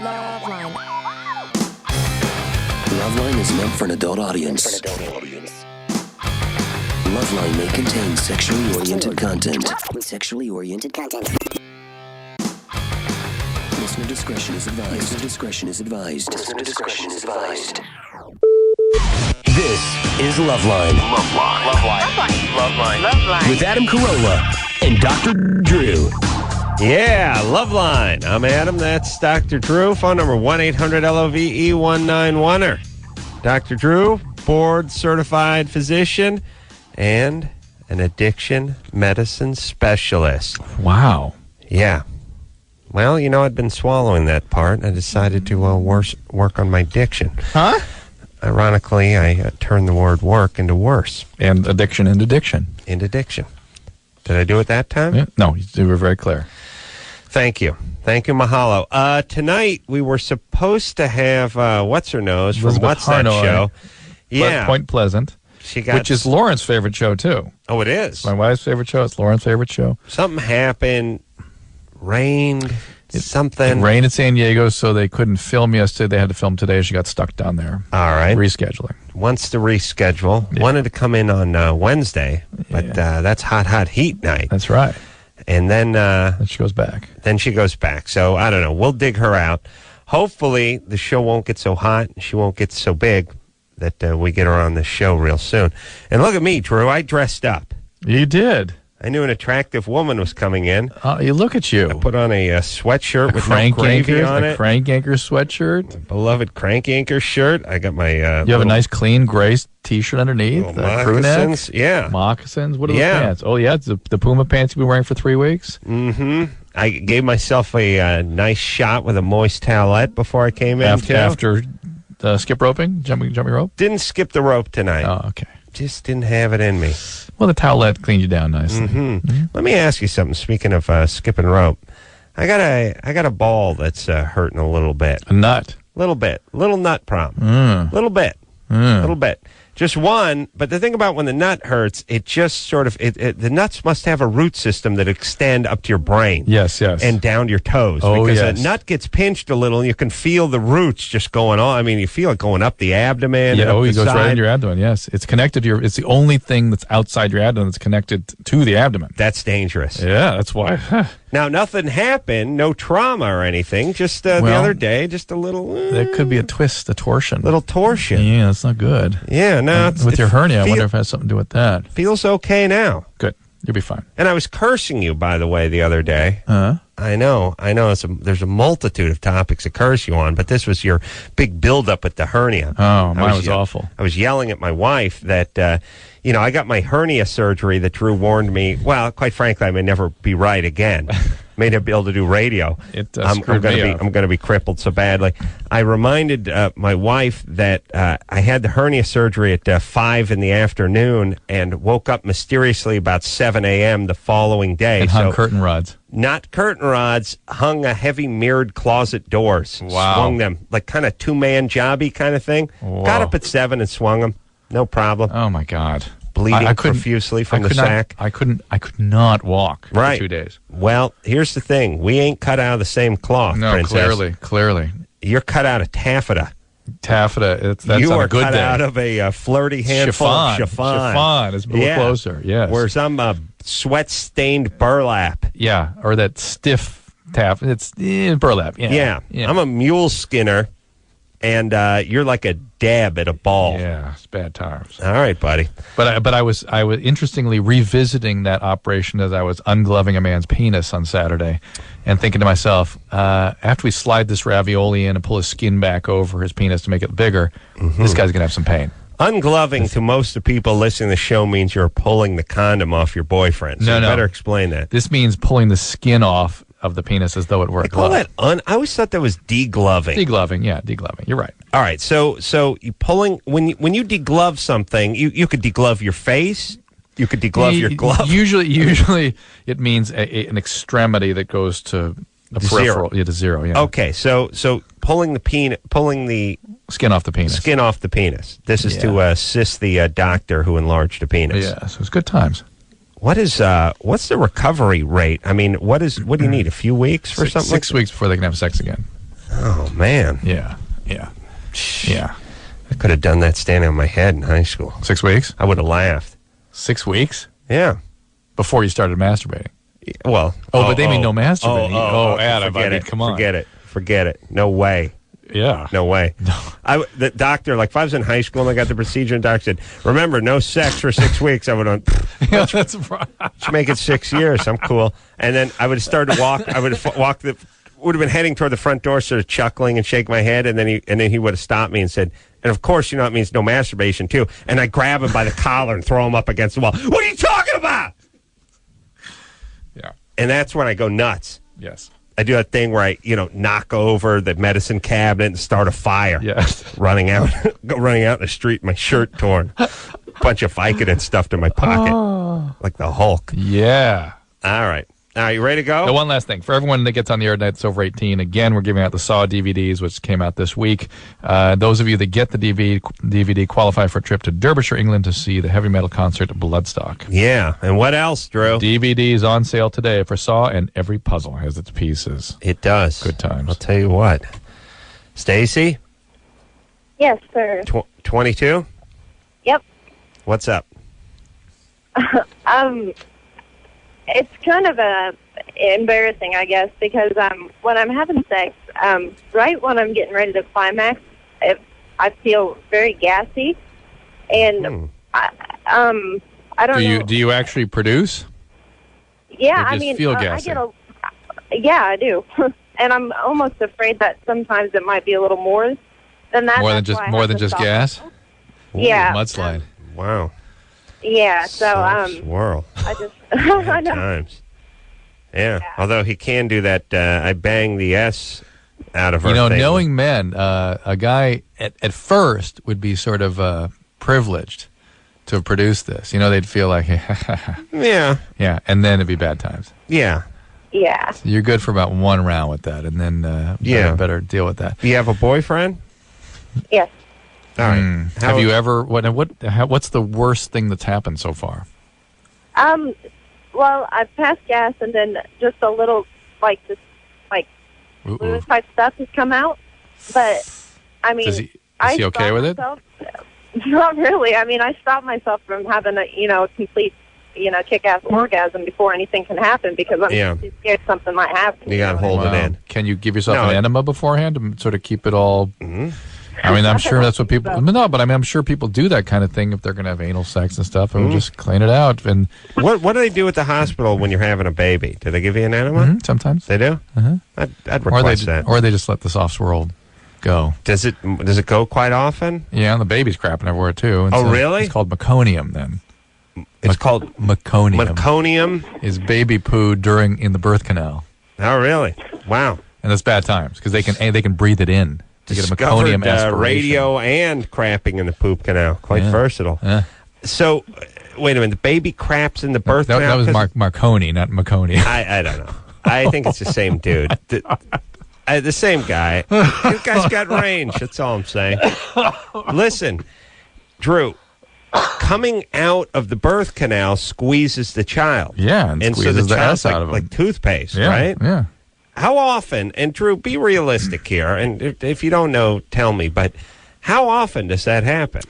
LoveLine. LoveLine is meant for an adult audience. LoveLine may contain sexually oriented content. Listener discretion is advised. This is LoveLine. LoveLine. With Adam Carolla and Dr. Drew. Yeah, LoveLine. I'm Adam. That's Dr. Drew. Phone number 1-800-LOVE-191. Dr. Drew, board-certified physician and an addiction medicine specialist. Wow. Yeah. Well, I'd been swallowing that part, and I decided to work on my addiction. Huh? Ironically, I turned the word work into worse. And addiction into diction. Into diction. Did I do it that time? Yeah. No, you were very clear. Thank you. Mahalo. Tonight, we were supposed to have, What's-Her-Nose from Elizabeth What's That Harnoy. Show? Yeah. Point Pleasant. Which is Lauren's favorite show, too. Oh, it is? My wife's favorite show. It's Lauren's favorite show. Something happened. Rained. Something. It rained in San Diego, so they couldn't film yesterday. They had to film today. She got stuck down there. All right. Rescheduling. Wants to reschedule. Yeah. Wanted to come in on Wednesday, but that's hot heat night. That's right. And then she goes back. So, I don't know. We'll dig her out. Hopefully, the show won't get so hot. She won't get so big that we get her on the show real soon. And look at me, Drew. I dressed up. You did. I knew an attractive woman was coming in. You look at you. I put on a sweatshirt with no gravy on it. A Crank Anchor sweatshirt. Beloved Crank Anchor shirt. I got my... you have a nice, clean, gray T-shirt underneath. Crew neck. Moccasins. Yeah. Moccasins. What are those pants? Oh, yeah. It's the Puma pants you've been wearing for 3 weeks. Mm-hmm. I gave myself a nice shot with a moist towelette before I came in, After skip roping? Jumping rope? Didn't skip the rope tonight. Oh, okay. Just didn't have it in me. Well, the towelette cleaned you down nicely. Mm-hmm. Let me ask you something. Speaking of skipping rope, I got a ball that's hurting a little bit. A nut. Little nut problem. Little bit. Just one, but the thing about when the nut hurts, it just sort of, the nuts must have a root system that extend up to your brain. Yes. And down your toes. Oh, because yes. a nut gets pinched a little, and you can feel the roots just going on. I mean, you feel it going up the abdomen. Yeah, and it goes side. right into your abdomen, yes. It's connected to it's the only thing that's outside your abdomen that's connected to the abdomen. That's dangerous. Yeah, that's why. Now, nothing happened, no trauma or anything, just the other day, just a little... there could be a torsion. Little torsion. Yeah, that's not good. Yeah, no. With your hernia, I wonder if it has something to do with that. Feels okay now. Good. You'll be fine. And I was cursing you, by the way, the other day. I know. There's a multitude of topics to curse you on, but this was your big buildup with the hernia. Oh, mine was awful. I was yelling at my wife that, I got my hernia surgery that Drew warned me. Well, quite frankly, I may never be right again. May not be able to do radio. I'm going to be crippled so badly. I reminded my wife that I had the hernia surgery at 5 in the afternoon and woke up mysteriously about 7 a.m. the following day. And hung curtain rods. Not curtain rods, hung a heavy mirrored closet doors. Wow. Swung them, like kind of two-man jobby kind of thing. Whoa. Got up at 7 and swung them. No problem. Oh, my God. Bleeding profusely from the sack. I could not walk for 2 days. Well, here's the thing. We ain't cut out of the same cloth, no, Princess. Clearly. You're cut out of taffeta. Taffeta, that's you on are a good cut day. out of a flirty handful of chiffon. Chiffon is a little closer, yes. Whereas I'm sweat-stained burlap. Yeah, or that stiff taffeta. It's burlap. Yeah. I'm a mule skinner, and you're like a dab at a ball. Yeah, it's bad times. All right, buddy. But I was interestingly revisiting that operation as I was ungloving a man's penis on Saturday, and thinking to myself, after we slide this ravioli in and pull his skin back over his penis to make it bigger, this guy's gonna have some pain. Ungloving to most of the people listening to the show means you're pulling the condom off your boyfriend. So you better explain that. This means pulling the skin off of the penis as though it were a glove. I always thought that was degloving. Degloving. You're right. All right, so you pulling when you deglove something, you could deglove your face, you could deglove your glove. Usually it means an extremity that goes to a peripheral, to zero. Yeah. Okay, so pulling the skin off the penis. Skin off the penis. This is to assist the doctor who enlarged the penis. Yeah, so it's good times. What's the recovery rate? I mean, what do you need? A few weeks for something? 6 weeks before they can have sex again. Oh, man. Yeah. I could have done that standing on my head in high school. 6 weeks? I would have laughed. 6 weeks? Yeah. Before you started masturbating? Well. But they mean no masturbating. Adam, come on. Forget it. No way. Yeah. No way. No. The doctor, like if I was in high school and I got the procedure, and the doctor said, remember, no sex for 6 weeks. I would have, yeah, that's right. Let's make it 6 years. I'm cool. And then I would have started to walk. I would have would have been heading toward the front door, sort of chuckling and shake my head. And then he would have stopped me and said, and of course, you know, it means no masturbation too. And I grab him by the collar and throw him up against the wall. What are you talking about? Yeah. And that's when I go nuts. Yes. I do that thing where I, knock over the medicine cabinet and start a fire. Yes. Running out in the street, my shirt torn. Bunch of Vicodin stuffed in my pocket. Like the Hulk. Yeah. All right. You ready to go? So one last thing. For everyone that gets on the air tonight that's over 18, again, we're giving out the Saw DVDs, which came out this week. Those of you that get the DVD qualify for a trip to Derbyshire, England to see the heavy metal concert at Bloodstock. Yeah. And what else, Drew? DVDs on sale today for Saw, and every puzzle has its pieces. It does. Good times. I'll tell you what. Stacy? Yes, sir. 22? Yep. What's up? It's kind of embarrassing, I guess, because when I'm having sex, right when I'm getting ready to climax, I feel very gassy, and I don't know. Do you actually produce? Yeah, I mean, feel gassy? Yeah, I do, and I'm almost afraid that sometimes it might be a little more than that. More than just gas. Ooh, yeah, mudslide. Wow. Yeah, so swirl. I just I know. Times. Yeah. Although he can do that. I bang the S out of her. Knowing men, a guy at first would be sort of privileged to produce this. They'd feel like, yeah, and then it'd be bad times. Yeah. Yeah. So you're good for about one round with that, and then better deal with that. Do you have a boyfriend? Yes. All right. Have you ever? What's the worst thing that's happened so far? Well, I've passed gas, and then just a little fluid type stuff has come out. But I mean, is he okay with it? Not really. I mean, I stopped myself from having a complete kick-ass orgasm before anything can happen because I'm too scared something might happen. You got to hold it in. Can you give yourself an enema beforehand to sort of keep it all? Mm-hmm. I mean, I'm sure that's what people. No, but I'm sure people do that kind of thing if they're going to have anal sex and stuff, and just clean it out. And what do they do at the hospital when you're having a baby? Do they give you an enema? Mm-hmm, sometimes they do. I'd request that. Or they just let the soft swirl go. Does it go quite often? Yeah, and the baby's crapping everywhere too. And really? It's called meconium then. It's called meconium. Meconium is baby poo in the birth canal. Oh, really? Wow. And it's bad times because they can breathe it in. To get a meconium aspiration. Radio and crapping in the poop canal. Quite versatile. Yeah. So, wait a minute. The baby craps in the birth canal? That was Marconi, not Meconi. I don't know. I think it's the same dude. The same guy. The guy's got range. That's all I'm saying. Listen, Drew, coming out of the birth canal squeezes the child. Yeah, and so the child's like toothpaste, right? Yeah. How often, and Drew, be realistic here, and if you don't know, tell me, but how often does that happen?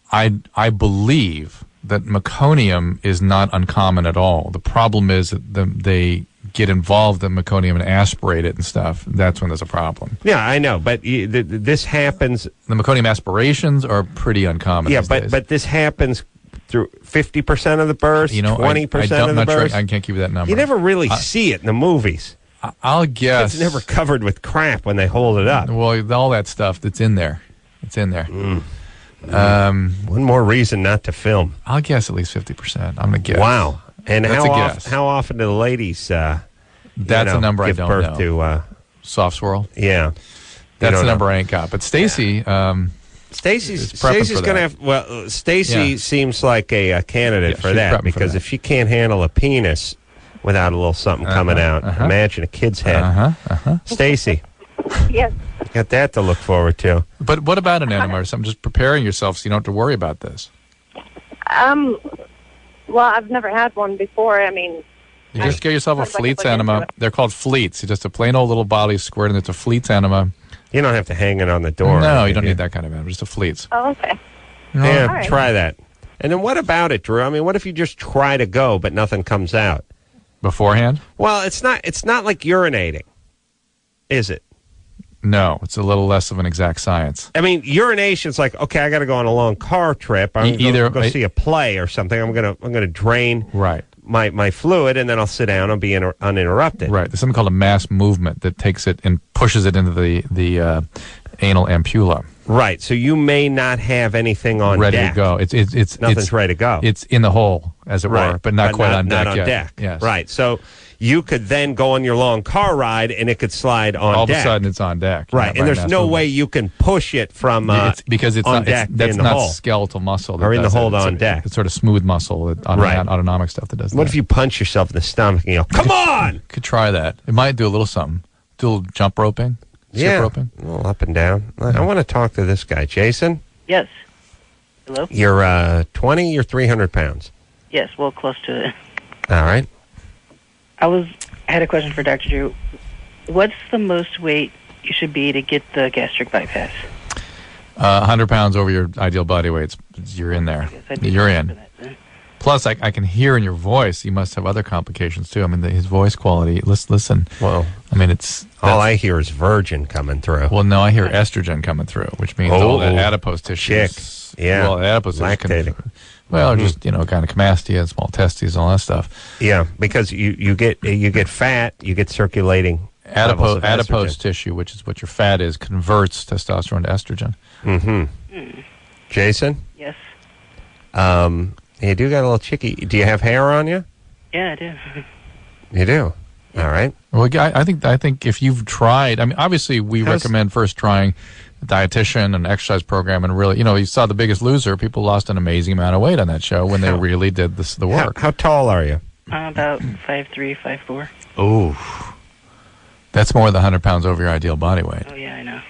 I believe that meconium is not uncommon at all. The problem is that they get involved in meconium and aspirate it and stuff. That's when there's a problem. Yeah, I know, but this happens... The meconium aspirations are pretty uncommon these days. But this happens through 50% of the births, 20% of the births. Sure I can't give you that number. You never really see it in the movies. I'll guess it's never covered with crap when they hold it up. Well, all that stuff that's in there, it's in there. One more reason not to film. I'll guess at least 50%. I'm gonna guess. Wow! And how often do the ladies? That's a number I don't know. Give birth to soft swirl. Yeah, that's the number I ain't got. But Stacy, Stacy's going to have. Well, Stacy seems like a candidate for that because if she can't handle a penis without a little something coming out. Imagine a kid's head. Stacy. Yes. You got that to look forward to. But what about an enema or something? Just preparing yourself so you don't have to worry about this. Well, I've never had one before. I mean, You just get yourself a Fleets enema. They're called Fleets. It's just a plain old little body squirt, and it's a Fleets enema. You don't have to hang it on the door. No, you don't need that kind of enema. Just a Fleets. Oh, okay. Yeah, try that. And then what about it, Drew? I mean, what if you just try to go, but nothing comes out? Beforehand? Well, it's not like urinating, is it? No, it's a little less of an exact science. I mean, urination's like, okay, I got to go on a long car trip. I'm going to go see a play or something. I'm gonna drain my fluid, and then I'll sit down and be uninterrupted. Right. There's something called a mass movement that takes it and pushes it into the anal ampulla. Right. So you may not have anything on ready deck. To go. Nothing's ready to go. It's in the hole, as it were, but not quite on deck not on yet. Deck. Yes. Right. So you could then go on your long car ride, and it could slide on deck. All of a sudden, it's on deck. Right. And there's no way you can push it from because it's on not, deck that's in the not hole. Skeletal muscle. Or in the hold on deck. It's sort of smooth muscle, autonomic stuff that does that. What if you punch yourself in the stomach and you go, come on! Could try that. It might do a little something. Do a little jump roping. Yeah, roping. a little up and down. I want to talk to this guy. Jason? Yes. Hello? You're 20, you're 300 pounds. Yes, well, close to it. All right. I had a question for Dr. Drew. What's the most weight you should be to get the gastric bypass? 100 pounds over your ideal body weight. You're in there. You're in. Plus, I can hear in your voice, you must have other complications, too. I mean, his voice quality, listen. Well, I mean, all I hear is virgin coming through. Well, no, I hear estrogen coming through, which means all that adipose tissue. Yeah. Well, adipose lactating. Just, gynecomastia and small testes, all that stuff. Yeah, because you get fat, you get circulating adipose tissue, which is what your fat is, converts testosterone to estrogen. Mm-hmm. Jason? Yes. You do got a little chicky. Do you have hair on you? Yeah, I do. You do? All right. Well, I think if you've tried, I mean, obviously we recommend first trying a dietitian and exercise program, and really, you saw The Biggest Loser. People lost an amazing amount of weight on that show when they really did the work. How tall are you? I'm about 5'3", 5'4". Oh. That's more than 100 pounds over your ideal body weight. Oh, yeah, I know.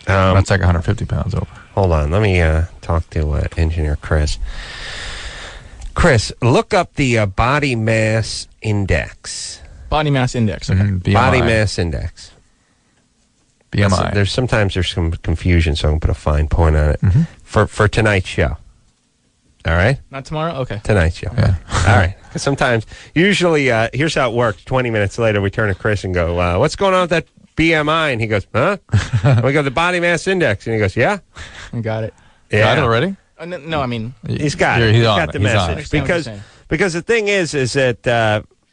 That's like 150 pounds over. Hold on. Let me talk to Engineer Chris. Chris, look up the body mass index. Body mass index. Okay. BMI. Body mass index. BMI. Sometimes there's some confusion, so I'm going to put a fine point on it for tonight's show. All right? Not tomorrow? Okay. Tonight's show. Yeah. All right. Because usually, here's how it works. 20 minutes later, we turn to Chris and go, what's going on with that BMI? And he goes, huh? And we go, the body mass index. And he goes, yeah? I got it. Yeah. Got it already? No, I mean... He's got it. He's got the message. Because the thing is that,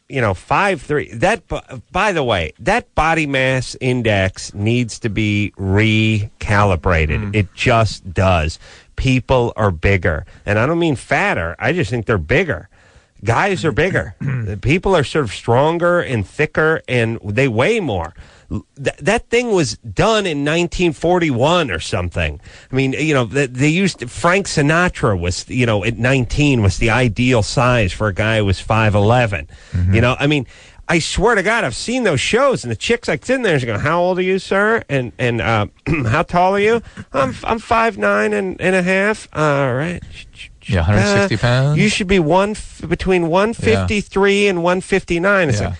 5'3", by the way, that body mass index needs to be recalibrated. It just does. People are bigger. And I don't mean fatter. I just think they're bigger. Guys are bigger. People are sort of stronger and thicker, and they weigh more. That thing was done in 1941 or something. I mean, they used Frank Sinatra was, at 19 was the ideal size for a guy who was 5'11". I mean, I swear to God, I've seen those shows, and the chick's like sitting there, she's going, "How old are you, sir? And how tall are you?" I'm 5'9" and a half. All right. Yeah, 160 pounds. You should be between 153 and 159. It's like,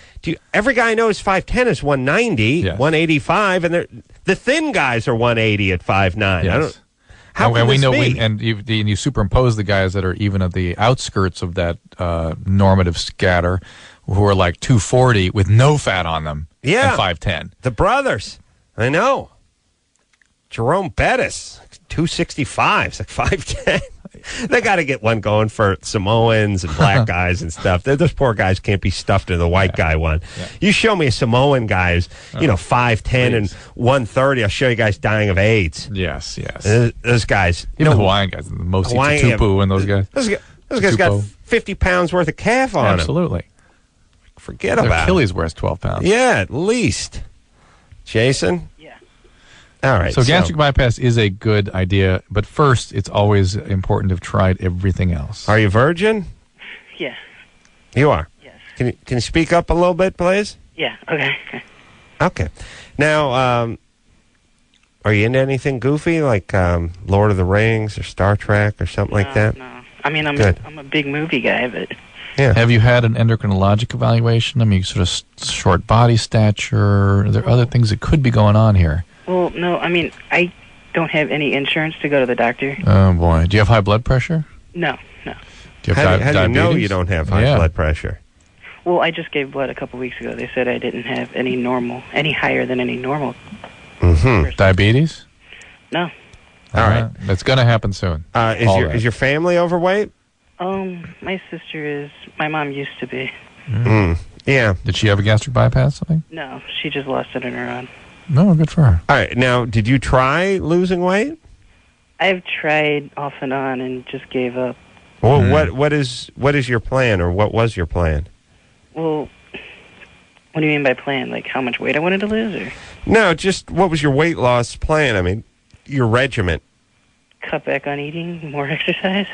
every guy knows 5'10" is 190, 185, and the thin guys are 180 at 5'9". Yes. How can this be? And you superimpose the guys that are even at the outskirts of that normative scatter, who are like 240 with no fat on them. Yeah, and 5'10". The brothers, I know. Jerome Bettis, 265. It's like 5'10". They got to get one going for Samoans and black guys and stuff. Those poor guys can't be stuffed into the white guy one. Yeah. You show me a Samoan guy who's, 5'10" and 130, I'll show you guys dying of AIDS. Yes. Those guys. The Hawaiian guys, the Mosi Tupu and those guys. Those guys got 50 pounds worth of calf on them. Absolutely. Forget about it. Achilles wears 12 pounds. Yeah, at least. Jason? All right. So gastric bypass is a good idea, but first, it's always important to have tried everything else. Are you virgin? Yeah. You are? Yes. Can you speak up a little bit, please? Yeah, okay. Okay. Now, are you into anything goofy, like Lord of the Rings or Star Trek or something like that? No. I mean, I'm a big movie guy, but... Yeah. Have you had an endocrinologic evaluation? I mean, sort of short body stature. Are there other things that could be going on here? Well, no, I mean, I don't have any insurance to go to the doctor. Oh, boy. Do you have high blood pressure? No. Do you have How do you know diabetes? you don't have high blood pressure? Well, I just gave blood a couple weeks ago. They said I didn't have any higher than any normal. Mm-hmm. Diabetes? No. All right. That's going to happen soon. Is your family overweight? My sister is. My mom used to be. Yeah. Did she have a gastric bypass? Something? No, she just lost it in her own. No, good for her. All right. Now, did you try losing weight? I've tried off and on and just gave up. Well, what is your plan, or what was your plan? Well, what do you mean by plan? Like how much weight I wanted to lose, or? No, just what was your weight loss plan? I mean, your regimen. Cut back on eating, more exercise.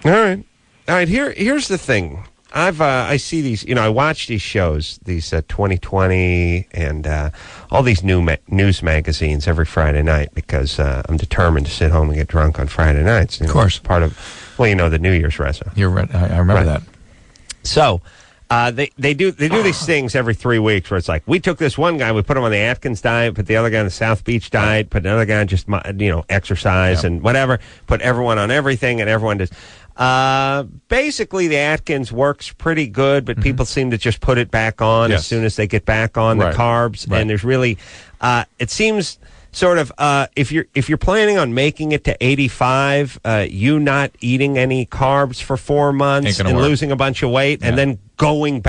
All right. Here's the thing. I see these. I watch these shows, these 2020 and all these news magazines every Friday night because I'm determined to sit home and get drunk on Friday nights. Of course, part of the New Year's reso. You're right. I remember that. So. They do these things every 3 weeks where it's like, we took this one guy, we put him on the Atkins diet, put the other guy on the South Beach diet, put another guy on just exercise and whatever, put everyone on everything, and everyone does. Basically, the Atkins works pretty good, but people seem to just put it back on as soon as they get back on the carbs, and there's really it seems. Sort of, if you're planning on making it to 85, you not eating any carbs for 4 months and losing a bunch of weight, and then going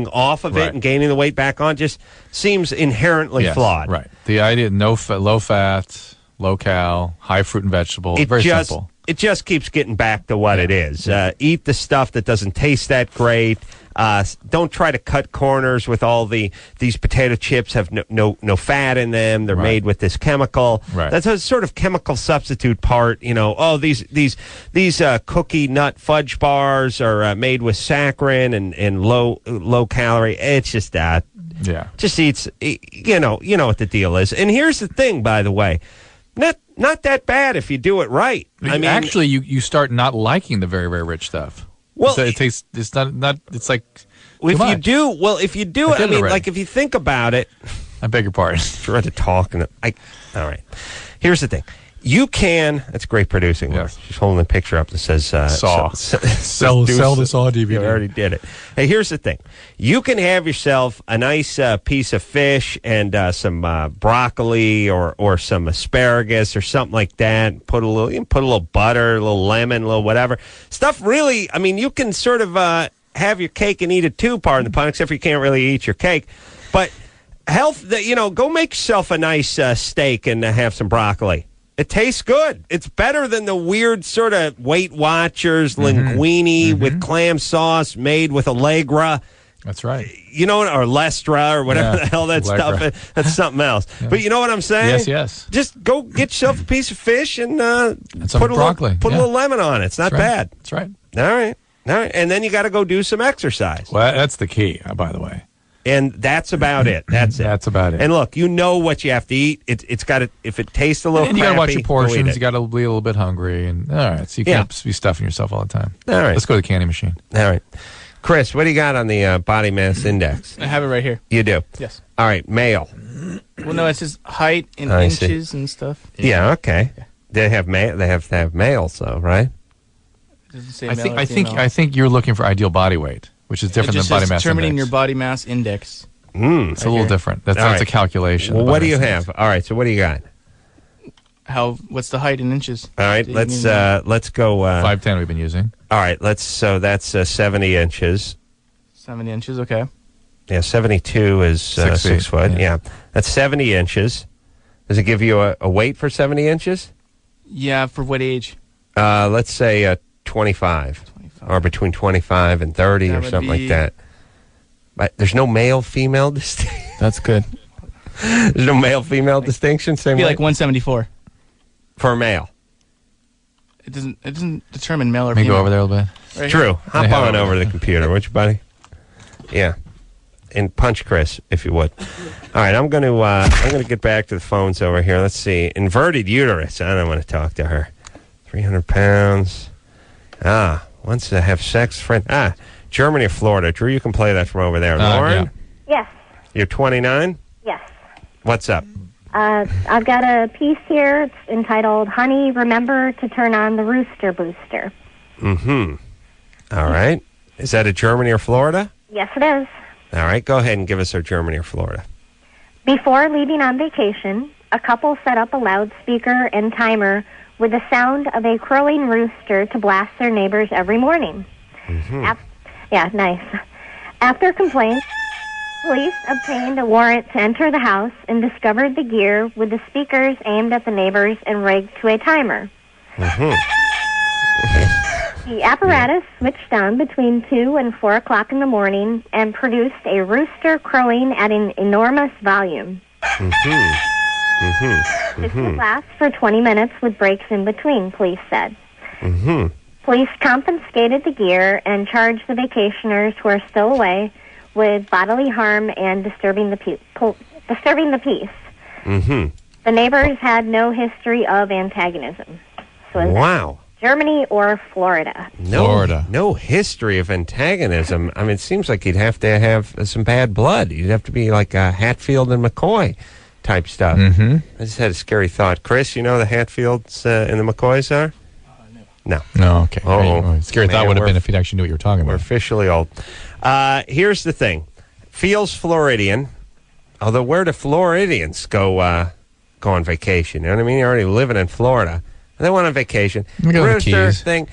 off of it and gaining the weight back on, just seems inherently flawed. Right. The idea, low fat, low cal, high fruit and vegetable, very simple. It just keeps getting back to what it is. Eat the stuff that doesn't taste that great. Don't try to cut corners with all these potato chips have no fat in them. They're made with this chemical. Right. That's a sort of chemical substitute part. These cookie nut fudge bars are made with saccharin and low calorie. It's just that. Yeah. Just eats. You know what the deal is. And here's the thing, by the way. Not that bad if you do it right. I mean, actually, you start not liking the very, very rich stuff. Well, it tastes. It's not. It's like. If you do, I mean, like if you think about it. I beg your pardon. Try to talk all right. Here's the thing. You can. That's great producing. Yes. She's holding a picture up that says Saw. sell the Saw DVD. You already did it. Hey, here's the thing. You can have yourself a nice piece of fish and some broccoli or some asparagus or something like that. Put a little butter, a little lemon, a little whatever stuff. Really, I mean, you can sort of have your cake and eat it too. Pardon the pun, except for you can't really eat your cake, but health. Go make yourself a nice steak and have some broccoli. It tastes good. It's better than the weird sort of Weight Watchers linguine with clam sauce made with Allegra. That's right. Or Lestra or whatever the hell that Allegra. stuff is. That's something else. Yeah. But you know what I'm saying? Yes. Just go get yourself a piece of fish and some broccoli. Put a little lemon on it. It's not bad. That's right. All right. And then you got to go do some exercise. Well, that's the key, by the way. And that's about it. That's it. That's about it. And look, you know what you have to eat. It's got to. If it tastes a little, and you got to watch your portions. You You got to be a little bit hungry, and all right. So you can't be stuffing yourself all the time. All right. Let's go to the candy machine. All right, Chris, what do you got on the body mass index? I have it right here. You do. Yes. All right, male. Well, no, it says height in inches and stuff. Yeah. Okay. Yeah. They have They have to have males, though, right? It doesn't say I think you're looking for ideal body weight, which is different than body mass determining index. your body mass index. It's a little different. That's a calculation. Well, what do you have? All right, so what do you got? What's the height in inches? All right, let's go 5'10" we've been using. All right, that's 70 inches. 70 inches, okay. Yeah, 72 is 6 foot. Yeah. That's 70 inches. Does it give you a weight for 70 inches? Yeah, for what age? Let's say 25. Or between 25 and 30 or something like that. But there's no male-female distinction. That's good. There's no male-female distinction? Same It'd be way? like 174. For a male. It doesn't determine male or Let me female. go over there a little bit. Right. True. Hop on over to the computer, would you, buddy? Yeah. And punch Chris, if you would. All right, I'm going to get back to the phones over here. Let's see. Inverted uterus. I don't want to talk to her. 300 pounds. Wants to have sex. Germany or Florida? Drew, you can play that from over there. Lauren? Yeah. Yes. You're 29? Yes. What's up? I've got a piece here. It's entitled, Honey, Remember to Turn on the Rooster Booster. Mm-hmm. All right. Is that a Germany or Florida? Yes, it is. All right. Go ahead and give us our Germany or Florida. Before leaving on vacation, a couple set up a loudspeaker and timer with the sound of a crowing rooster to blast their neighbors every morning. Mm-hmm. Yeah, nice. After complaints, police obtained a warrant to enter the house and discovered the gear with the speakers aimed at the neighbors and rigged to a timer. Mm-hmm. The apparatus switched on between 2 and 4 o'clock in the morning and produced a rooster crowing at an enormous volume. Mm-hmm. Mm-hmm. This would last for 20 minutes with breaks in between, police said. Mm-hmm. Police confiscated the gear and charged the vacationers who are still away with bodily harm and disturbing the peace. Mm-hmm. The neighbors had no history of antagonism. So wow. Germany or Florida? Florida. No history of antagonism. I mean, it seems like you'd have to have some bad blood. You'd have to be like Hatfield and McCoy type stuff. Mm-hmm. I just had a scary thought. Chris, you know the Hatfields and the McCoys are? No. No, okay. Oh, scary thought would have been if you'd actually knew what you were talking We're about. officially old. Here's the thing. Feels Floridian, although where do Floridians go on vacation? You know what I mean? You're already living in Florida. They went on vacation. Rooster thing.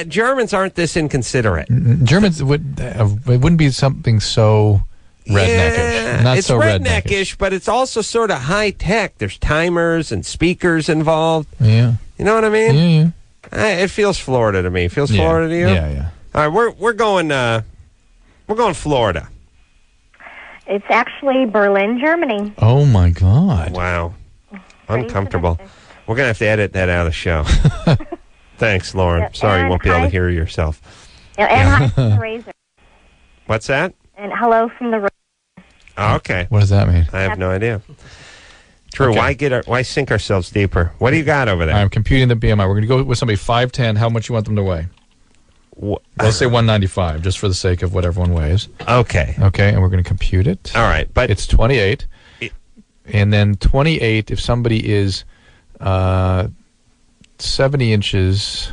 Germans aren't this inconsiderate. Germans, it wouldn't be something so redneckish. Yeah, Not it's so redneckish, but it's also sort of high tech. There's timers and speakers involved. Yeah. You know what I mean? Yeah. It feels Florida to me. Feels Florida to you? Yeah. All right, we're going Florida. It's actually Berlin, Germany. Oh my God! Wow, uncomfortable. We're gonna have to edit that out of the show. Thanks, Lauren. Yeah, sorry, you won't be able to hear yourself. Yeah, and hi from the Razor. What's that? And hello from the Razor. Oh, okay. What does that mean? I have no idea. Drew, Okay. why sink ourselves deeper? What do you got over there? I'm computing the BMI. We're going to go with somebody 5'10". How much you want them to weigh? Let's say 195, just for the sake of what everyone weighs. Okay. Okay, and we're going to compute it. All right, but it's 28. And then 28, if somebody is 70 inches...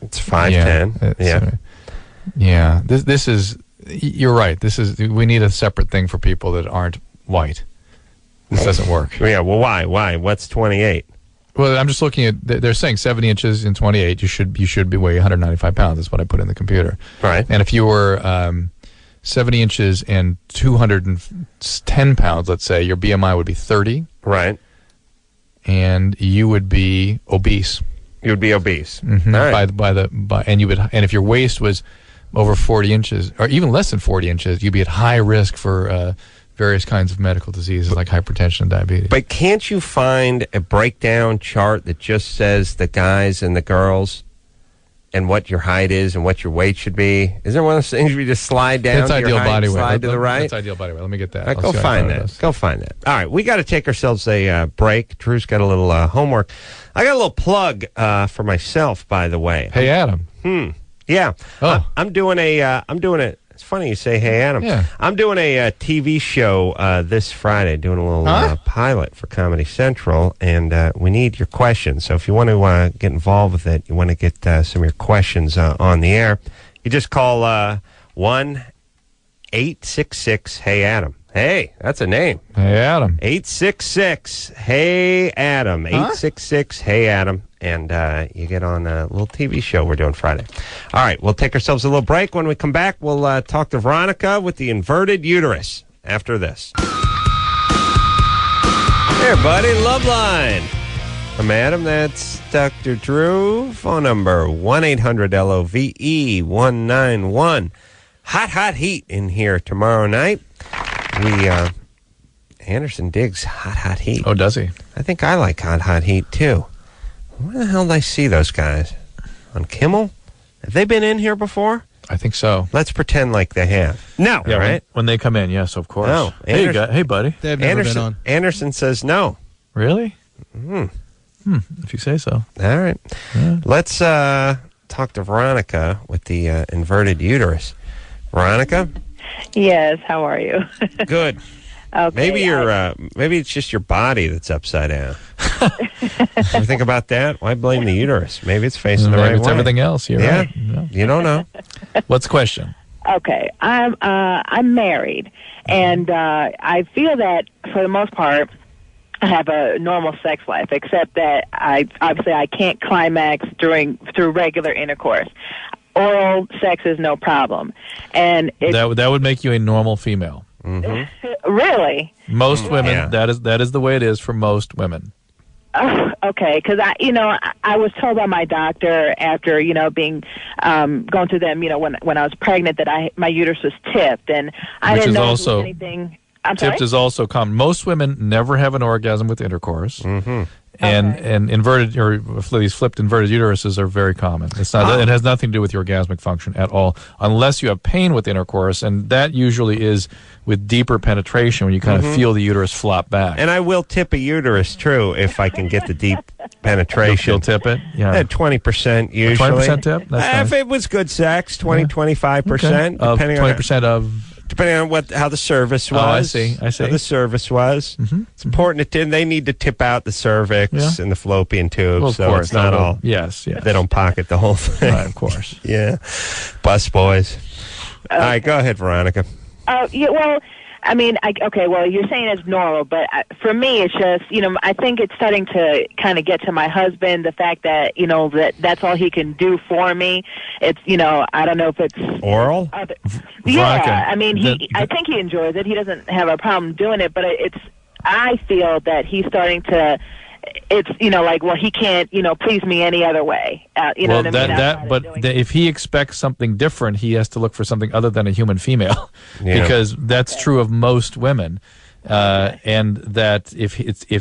It's 5'10". Yeah. This is... You're right. We need a separate thing for people that aren't white. This doesn't work. Yeah, well, why? What's 28? Well, I'm just looking at. They're saying 70 inches and 28. You should be weighing 195 pounds. That's what I put in the computer. Right. And if you were 70 inches and 210 pounds, let's say, your BMI would be 30. Right. And you would be obese. You would be obese. Mm-hmm. All right. And if your waist was over 40 inches, or even less than 40 inches, you'd be at high risk for various kinds of medical diseases like hypertension and diabetes. But can't you find a breakdown chart that just says the guys and the girls and what your height is and what your weight should be? Is there one of those things where you just slide down that's to your ideal height body and weight. slide to the right? That's ideal body weight. Let me get that. All right, go find that. Go find that. All right, we got to take ourselves a break. Drew's got a little homework. I got a little plug for myself, by the way. Hey, Adam. Yeah. Oh. I'm doing a... It's funny you say, hey, Adam. Yeah. I'm doing a TV show this Friday, doing a little pilot for Comedy Central, and we need your questions. So if you want to get involved with it, you want to get some of your questions on the air, you just call 1-866-HEY-ADAM. Hey, that's a name. Hey, Adam. 866-HEY-ADAM. 866-HEY-ADAM. And you get on a little TV show we're doing Friday. All right, we'll take ourselves a little break. When we come back, we'll talk to Veronica with the inverted uterus after this. Hey, buddy, LoveLine. I'm Adam. That's Dr. Drew. Phone number 1-800-LOVE-191. Hot heat in here tomorrow night. Anderson digs hot heat. Oh, does he? I think I like hot heat, too. Where the hell did I see those guys? On Kimmel? Have they been in here before? I think so. Let's pretend like they have. No, yeah, right? When they come in, yes, of course. No. Hey, buddy. They've never been on. Anderson says no. Really? If you say so. All right. Yeah. Let's talk to Veronica with the inverted uterus. Veronica? Yes, how are you? Good. Okay, maybe it's just your body that's upside down. Ever think about that? Why blame the uterus? Maybe it's facing the right way. It's everything else. You're right. Yeah. You don't know. What's the question? Okay, I'm married, and I feel that for the most part, I have a normal sex life, except that I can't climax through regular intercourse. Oral sex is no problem, and that would make you a normal female. Mm-hmm. Really? Most women, that is the way it is for most women. Okay, because I was told by my doctor after being going through them when I was pregnant that my uterus was tipped, and I didn't know if there was anything. Tipped is also common. Most women never have an orgasm with intercourse. Mm-hmm. And inverted or these flipped inverted uteruses are very common. It's not. It has nothing to do with your orgasmic function at all, unless you have pain with intercourse, and that usually is with deeper penetration when you kind of feel the uterus flop back. And I will tip a uterus, true, if I can get the deep penetration. You'll tip it? Yeah. At 20% usually. 20% tip? That's nice. If it was good sex, 25%. Okay. 20% of... Depending on how the service was. Oh, I see. How the service was. Mm-hmm. It's important they need to tip out the cervix and the fallopian tube. Well, of so course. It's not all. Yes. They don't pocket the whole thing. Right, of course. Yeah. Bus boys. All right, go ahead, Veronica. Yeah, well, I mean, you're saying it's normal, but for me, it's just, I think it's starting to kind of get to my husband, the fact that, that's all he can do for me. It's, I don't know if it's... Oral? Yeah, I mean, I think he enjoys it. He doesn't have a problem doing it, but I feel that he's starting to... It's, he can't, please me any other way. What I mean? If he expects something different, he has to look for something other than a human female, because that's true of most women. And that if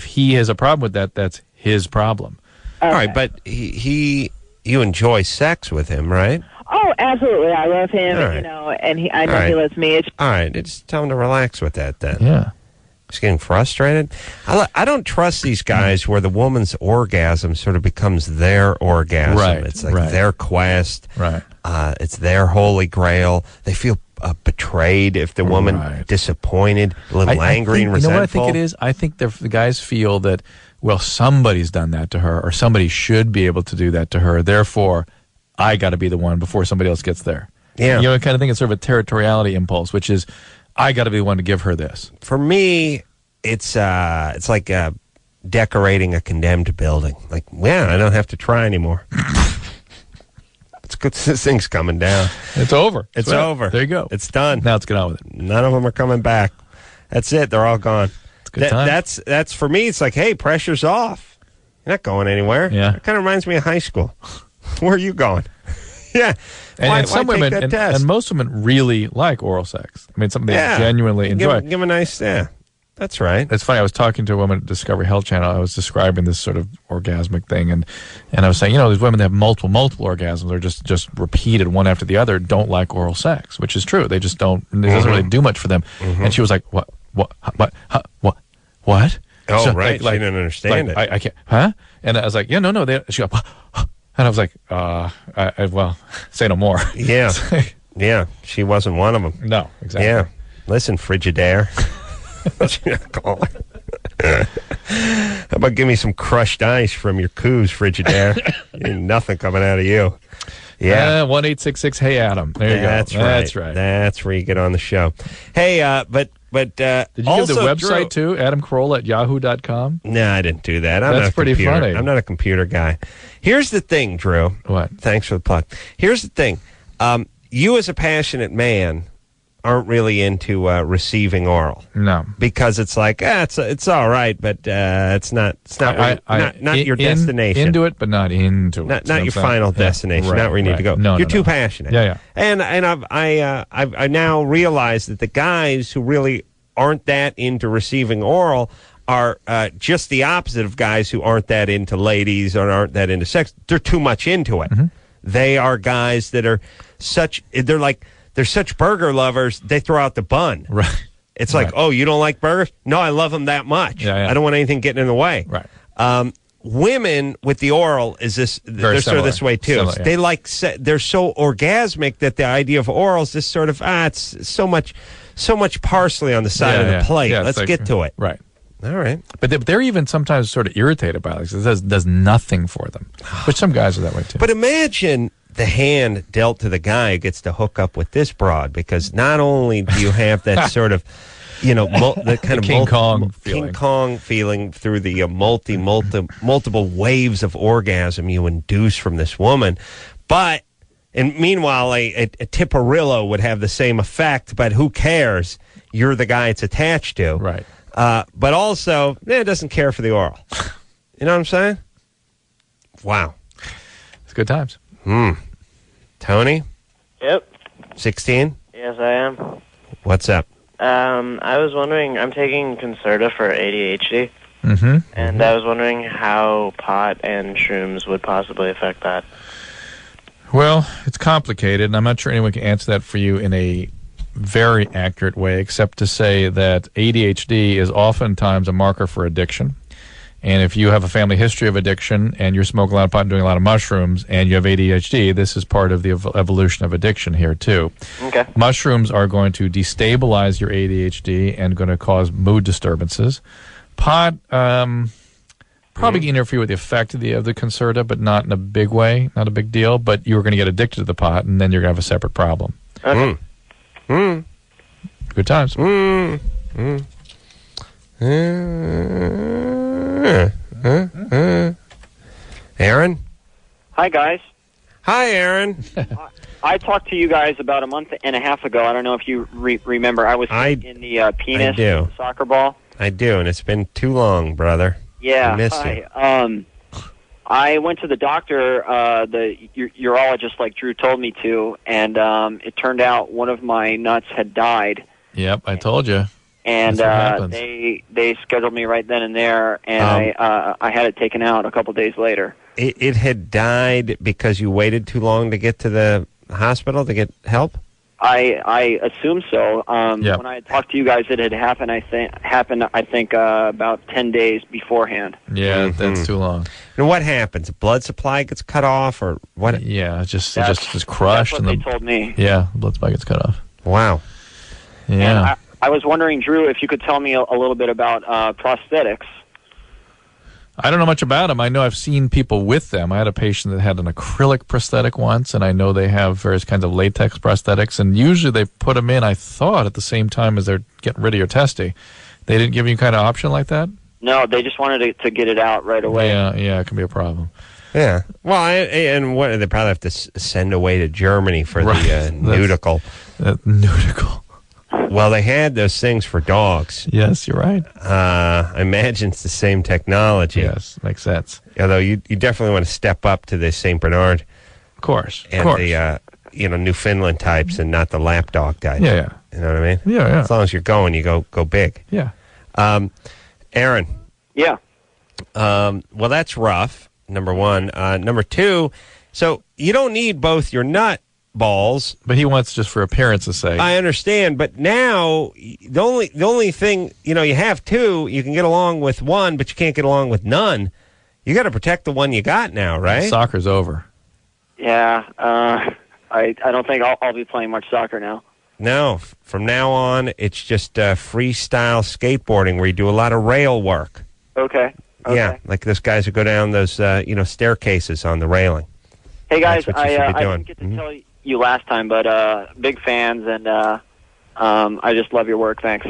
he has a problem with that, that's his problem. Okay. All right, but you enjoy sex with him, right? Oh, absolutely. I love him, right. and I know he loves me. All right, just tell him to relax with that then. Yeah. He's getting frustrated. I don't trust these guys where the woman's orgasm sort of becomes their orgasm. Right, it's like their quest. Right. It's their holy grail. They feel betrayed if the woman disappointed, a little angry and resentful. You know what I think it is? I think the guys feel that, well, somebody's done that to her, or somebody should be able to do that to her. Therefore, I got to be the one before somebody else gets there. Yeah. You know, I kind of think it's sort of a territoriality impulse, which is, I got to be the one to give her this. For me, it's like decorating a condemned building. Like, I don't have to try anymore. It's good. This thing's coming down. It's over. It's over. There you go. It's done. Now let's get on with it. None of them are coming back. That's it. They're all gone. It's a good time. That's for me. It's like, hey, pressure's off. You're not going anywhere. Yeah. It kind of reminds me of high school. Where are you going? Yeah. And some women, and most women really like oral sex. I mean, something they genuinely enjoy. Give a nice, that's right. It's funny. I was talking to a woman at Discovery Health Channel. I was describing this sort of orgasmic thing, and I was saying, these women that have multiple orgasms, or just repeated one after the other, don't like oral sex, which is true. They just don't. It doesn't really do much for them. And she was like, "What? What?" Oh, so, right. She didn't understand it. I can't. Huh? And I was like, "Yeah, no." She goes, and I was like, well, say no more. Yeah. Yeah. She wasn't one of them. No, exactly. Yeah. Listen, Frigidaire. What you call it? How about give me some crushed ice from your coos, Frigidaire? Ain't nothing coming out of you. Yeah. 1-866 Hey Adam. There you go. That's right. That's where you get on the show. Hey, but did you give the website too? Adam Carolla at yahoo.com? No, I didn't do that. That's pretty funny. I'm not a computer guy. Here's the thing, Drew. What? Thanks for the plug. Here's the thing. You as a passionate man aren't really into receiving oral. No. Because it's like, it's all right, but it's not your destination. Into it, but not into it. Not your final destination. Not where you need to go. No, you're too passionate. Yeah. And I now realize that the guys who really aren't that into receiving oral are just the opposite of guys who aren't that into ladies or aren't that into sex. They're too much into it. Mm-hmm. They are guys that are they're such burger lovers, they throw out the bun. Right. It's like, oh, you don't like burgers? No, I love them that much. Yeah. I don't want anything getting in the way. Right. women with the oral is this. They're sort of this way too. Similar, yeah. They like they're so orgasmic that the idea of oral is this sort of it's so much parsley on the side of the plate. Yeah, let's get to it. Right. All right. But they're even sometimes sort of irritated by it. It does nothing for them. Which some guys are that way too. But imagine the hand dealt to the guy who gets to hook up with this broad, because not only do you have that sort of, the kind of King Kong feeling through the multiple waves of orgasm you induce from this woman, and meanwhile a Tipperillo would have the same effect, but who cares? You're the guy it's attached to. Right. But also, it doesn't care for the oral. You know what I'm saying? Wow. It's good times. Tony? Yep. 16? Yes, I am. What's up? I was wondering, I'm taking Concerta for ADHD, and I was wondering how pot and shrooms would possibly affect that. Well, it's complicated, and I'm not sure anyone can answer that for you in a very accurate way, except to say that ADHD is oftentimes a marker for addiction. And if you have a family history of addiction and you're smoking a lot of pot and doing a lot of mushrooms and you have ADHD, this is part of the evolution of addiction here, too. Okay. Mushrooms are going to destabilize your ADHD and going to cause mood disturbances. Pot probably can interfere with the effect of the Concerta, but not in a big way, not a big deal. But you're going to get addicted to the pot, and then you're going to have a separate problem. Okay. Good times. Aaron? Hi, guys. Hi, Aaron. I talked to you guys about a month and a half ago. I don't know if you remember. I was in the penis soccer ball. I do, and it's been too long, brother. Yeah. I missed you. I went to the doctor, the urologist, like Drew told me to, and it turned out one of my nuts had died. Yep, I told you. And they scheduled me right then and there, and I had it taken out a couple days later. It had died because you waited too long to get to the hospital to get help? I assume so. When I had talked to you guys, it had happened. I think about 10 days beforehand. Yeah, that's too long. And what happens? Blood supply gets cut off, or what? Yeah, it just crushed. That's what they told me. Yeah, the blood supply gets cut off. Wow. Yeah. And I was wondering, Drew, if you could tell me a little bit about prosthetics. I don't know much about them. I know I've seen people with them. I had a patient that had an acrylic prosthetic once, and I know they have various kinds of latex prosthetics, and usually they put them in, I thought, at the same time as they're getting rid of your testy. They didn't give you kind of option like that? No, they just wanted to get it out right away. Yeah, it can be a problem. Yeah. Well, and what they probably have to send away to Germany for the nudicle. Nudicle. Well, they had those things for dogs. Yes, you're right. I imagine it's the same technology. Yes, makes sense. Although you definitely want to step up to the St. Bernard. Of course. And the Newfoundland types and not the lap dog types. Yeah. You know what I mean? Yeah. As long as you're going, you go big. Yeah. Aaron. Yeah. Well, that's rough, number one. Number two, so you don't need both your nut balls, but he wants just for appearance's sake. I understand, but now the only thing, you have two, you can get along with one, but you can't get along with none. You got to protect the one you got now, right? Soccer's over. Yeah, I don't think I'll be playing much soccer now. No, from now on it's just freestyle skateboarding where you do a lot of rail work. Okay. Yeah, like those guys who go down those staircases on the railing. Hey guys, I didn't get to tell you last time, but big fans, and I just love your work. Thanks.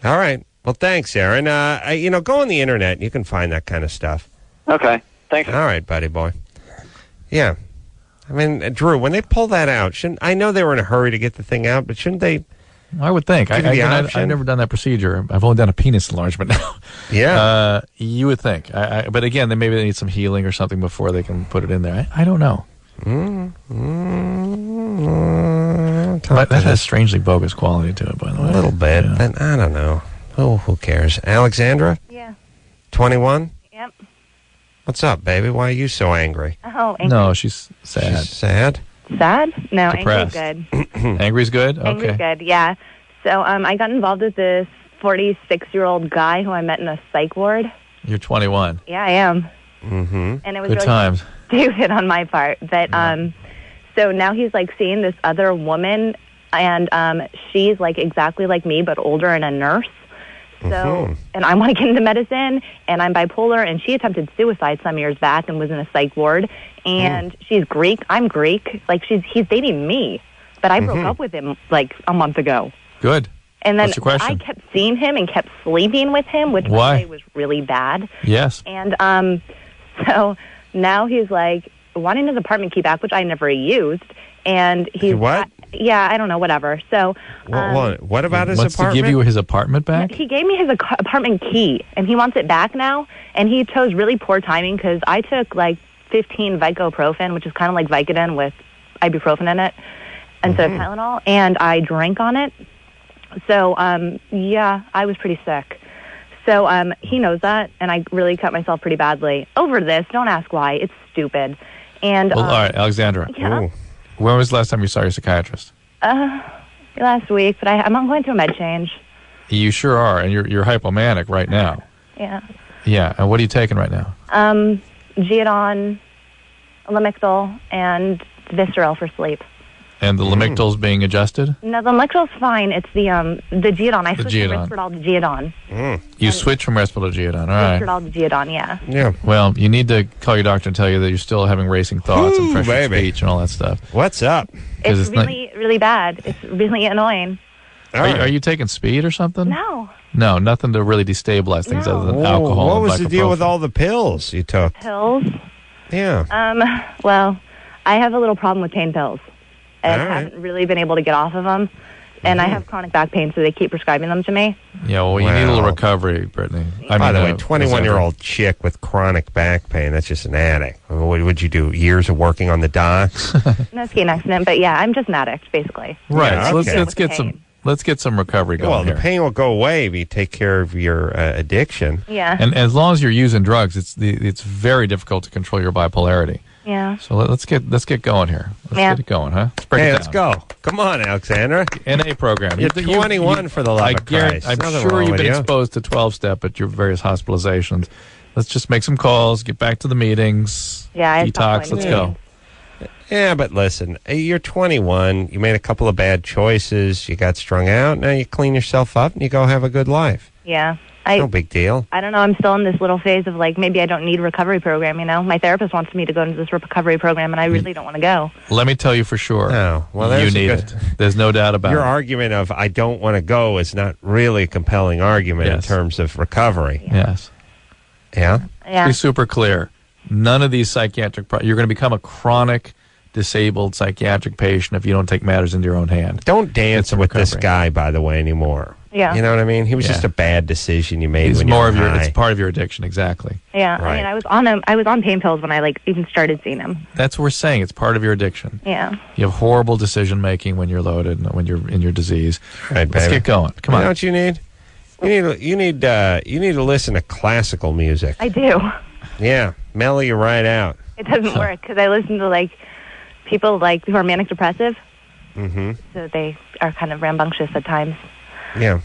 All right. Well, thanks, Aaron. Go on the internet and you can find that kind of stuff. Okay. Thanks. All right, buddy boy. Yeah. I mean, Drew, when they pull that out, I know they were in a hurry to get the thing out, but shouldn't they? I would think. I've never done that procedure. I've only done a penis enlargement now. Yeah. You would think. But again, maybe they need some healing or something before they can put it in there. I don't know. That has strangely bogus quality to it, by the way. A little bit, but I don't know. Oh, who cares? Alexandra? Yeah. 21? Yep. What's up, baby? Why are you so angry? Oh, angry. No, she's sad. She's sad? Sad? No, Depressed. angry's good. Angry's good? Okay. Angry's good, yeah. So I got involved with this 46-year-old guy who I met in a psych ward. You're 21. Yeah, I am. And it was Good really times. stupid on my part. But so now he's like seeing this other woman, and she's like exactly like me, but older and a nurse. So, and I want to get into medicine, and I'm bipolar, and she attempted suicide some years back and was in a psych ward. And she's Greek. I'm Greek. Like he's dating me, but I broke up with him like a month ago. Good. And then What's your question? I kept seeing him and kept sleeping with him, which Why? was really bad. Yes. And so now he's like wanting his apartment key back, which I never used. And he's what? Yeah, I don't know, whatever. So what about his wants apartment? to give you his apartment back? he gave me his apartment key, and he wants it back now. And he chose really poor timing because I took like 15 Vicoprofen, which is kind of like Vicodin with ibuprofen in it, instead of Tylenol, and I drank on it. So, yeah, I was pretty sick. So he knows that, and I really cut myself pretty badly over this. Don't ask why. It's stupid. And Well, all right, Alexandra. Yeah. When was the last time you saw your psychiatrist? Last week, but I'm going through a med change. You sure are, and you're hypomanic right now. Yeah. Yeah, and what are you taking right now? Geodon, Lamictal, and Visceral for sleep. And the Lamictal's being adjusted? No, the Lamictal's fine. It's the Geodon. I switched Geodon. from Risperdal to Geodon. You switch from Risperdal to Geodon, all right. Risperdal to Geodon, yeah. Yeah. Well, you need to call your doctor and tell you that you're still having racing thoughts and pressure speech and all that stuff. What's up? It's really, really bad. It's really annoying. Are you taking speed or something? No. No, nothing to really destabilize things other than alcohol. What and was the deal with ibuprofen. all the pills you took? Pills? Yeah. Well, I have a little problem with pain pills. And All right. haven't really been able to get off of them. And I have chronic back pain, so they keep prescribing them to me. Yeah, well, you need a little recovery, Brittany. By the way, 21-year-old chick with chronic back pain, that's just an addict. What would you do? Years of working on the docks? No skiing accident, but yeah, I'm just an addict, basically. Right, Yeah, so okay. let's get some recovery going Well, here. the pain will go away if you take care of your addiction. Yeah. And as long as you're using drugs, it's very difficult to control your bipolarity. Yeah. So let's get going here. Let's get it going, huh? Let's break it Let's down. go. Come on, Alexandra. NA program. You're 21 for the love of Christ. I'm Nothing sure wrong you've with been you. exposed to 12-step at your various hospitalizations. Let's just make some calls, get back to the meetings, Yeah, I stopped detox, going let's to go. Yeah, but listen, you're 21. You made a couple of bad choices. You got strung out. Now you clean yourself up and you go have a good life. Yeah. No big deal. I don't know. I'm still in this little phase of like, maybe I don't need a recovery program, you know? My therapist wants me to go into this recovery program, and I really don't want to go. Let me tell you for sure. No. Well, you there's need it. There's no doubt about Your it. argument of I don't want to go is not really a compelling argument in terms of recovery. Yes. Yeah? Yeah. Be super clear. None of these psychiatric you're going to become a chronic disabled psychiatric patient if you don't take matters into your own hand. Don't dance with this recovery. guy, by the way, anymore. Yeah. You know what I mean? He was Yeah. just a bad decision you made It's when more you of were your. high. It's part of your addiction, exactly. Yeah. Right. I mean, I was on pain pills when I like even started seeing him. That's what we're saying. It's part of your addiction. Yeah. You have horrible decision making when you're loaded and when you're in your disease. Right, Let's baby. get going. Come You on. know what you need? You need to listen to classical music. I do. Yeah, mellow you right out. It doesn't work because I listen to like people like who are manic depressive, Mm-hmm. so they are kind of rambunctious at times. Yeah.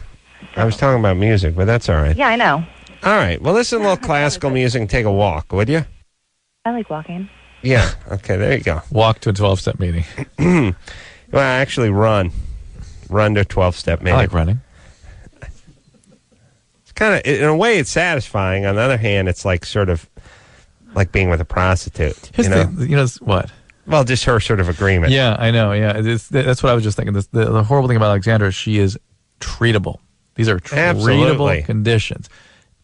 I was talking about music, but that's all right. Yeah, I know. All right. Well, listen to a little classical music and take a walk, would you? I like walking. Yeah. Okay, there you go. Walk to a 12-step meeting. Well, actually run. Run to a 12-step meeting. I like running. It's kind of, in a way, it's satisfying. On the other hand, it's like sort of like being with a prostitute. Here's you know? what? Well, just her sort of agreement. Yeah, I know. Yeah, that's what I was just thinking. The horrible thing about Alexandra is she is treatable. These are treatable Absolutely. conditions.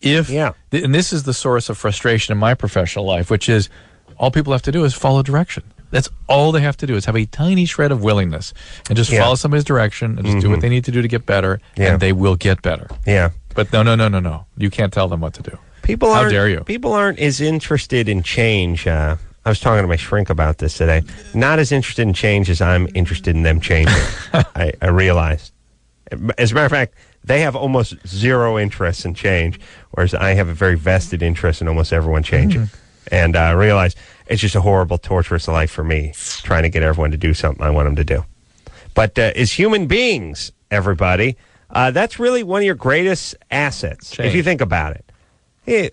And this is the source of frustration in my professional life, which is all people have to do is follow direction. That's all they have to do is have a tiny shred of willingness and just follow somebody's direction and just do what they need to do to get better, and they will get better. Yeah. But no. You can't tell them what to do. How dare you? People aren't as interested in change. I was talking to my shrink about this today. Not as interested in change as I'm interested in them changing. I realized. As a matter of fact, they have almost zero interest in change, whereas I have a very vested interest in almost everyone changing. And I realized it's just a horrible, torturous life for me, trying to get everyone to do something I want them to do. But as human beings, everybody, that's really one of your greatest assets, if you think about it.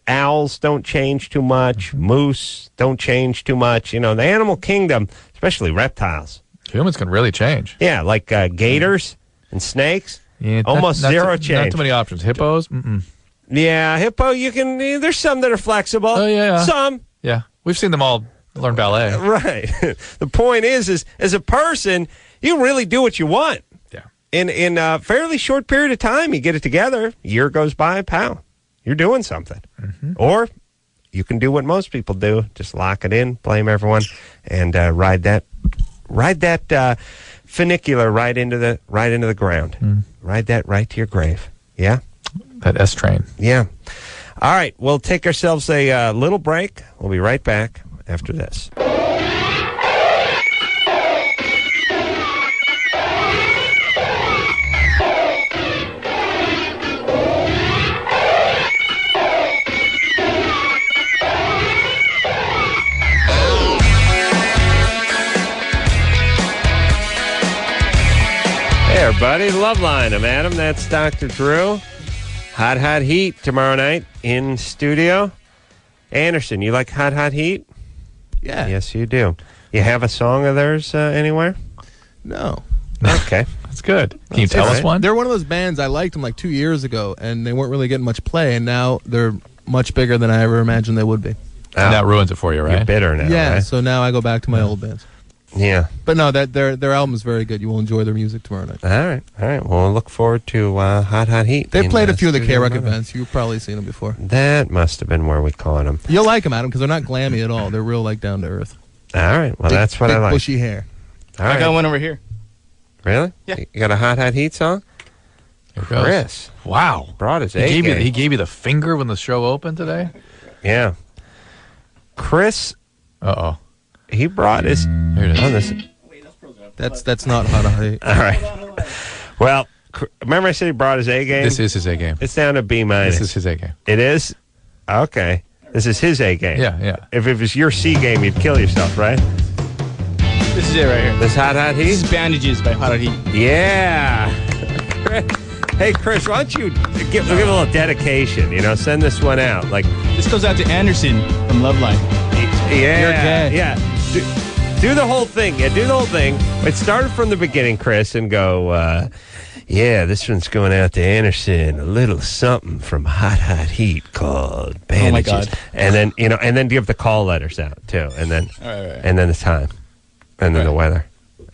Owls don't change too much. Moose don't change too much. The animal kingdom, especially reptiles. Humans can really change. Yeah, like gators and snakes. Yeah, almost zero change. Not too many options. Hippos? Mm-mm. Yeah, hippo, you can. There's some that are flexible. Oh, yeah. Some. Yeah, we've seen them all learn ballet. Right. The point is as a person, you really do what you want. Yeah. In a fairly short period of time, you get it together. A year goes by, pow. You're doing something. Mm-hmm. Or you can do what most people do. Just lock it in, blame everyone, and ride that funicular right into the ground. Ride that right to your grave. Yeah? That S train. Yeah. All right, we'll take ourselves a little break. We'll be right back after this. Hey, everybody. LoveLine. I'm Adam. That's Dr. Drew. Hot Heat tomorrow night in studio. Anderson, you like Hot Heat? Yeah. Yes, you do. You have a song of theirs anywhere? No. Okay. That's good. Can you tell us one? They're one of those bands, I liked them like 2 years ago, and they weren't really getting much play, and now they're much bigger than I ever imagined they would be. And that ruins it for you, right? You're bitter now, Yeah, right? so now I go back to my old bands. Yeah. But no, their album is very good. You will enjoy their music tomorrow night. All right. Well, we'll look forward to Hot Heat. They've played a few of the K-Rock events. You've probably seen them before. That must have been where we caught them. You'll like them, Adam, because they're not glammy at all. They're real, like, down to earth. All right. Well, that's what I like. Bushy hair. All right. I got one over here. Really? Yeah. You got a Hot Heat song? Here goes. Chris. Wow. Brought his he gave you the finger when the show opened today? Yeah. Chris. Uh-oh. He brought his... Here it is. That's not Hot Heat. All right. Well, remember I said he brought his A game? This is his A game. It's down to B minus. This is his A game. It is? Okay. This is his A game. Yeah. If it was your C game, you'd kill yourself, right? This is it right here. This Hot Heat? This is Bandages by Hot Heat. Yeah. Hey, Chris, why don't you give a little dedication, send this one out. Like, this goes out to Anderson from LoveLine. Yeah. You're gay. Yeah. Do the whole thing. Yeah, do the whole thing. But start from the beginning, Chris, and go, this one's going out to Anderson. A little something from Hot Heat called Bandages. Oh, my God. And then, and then give the call letters out, too. And then, all right. And then the time. And then the weather.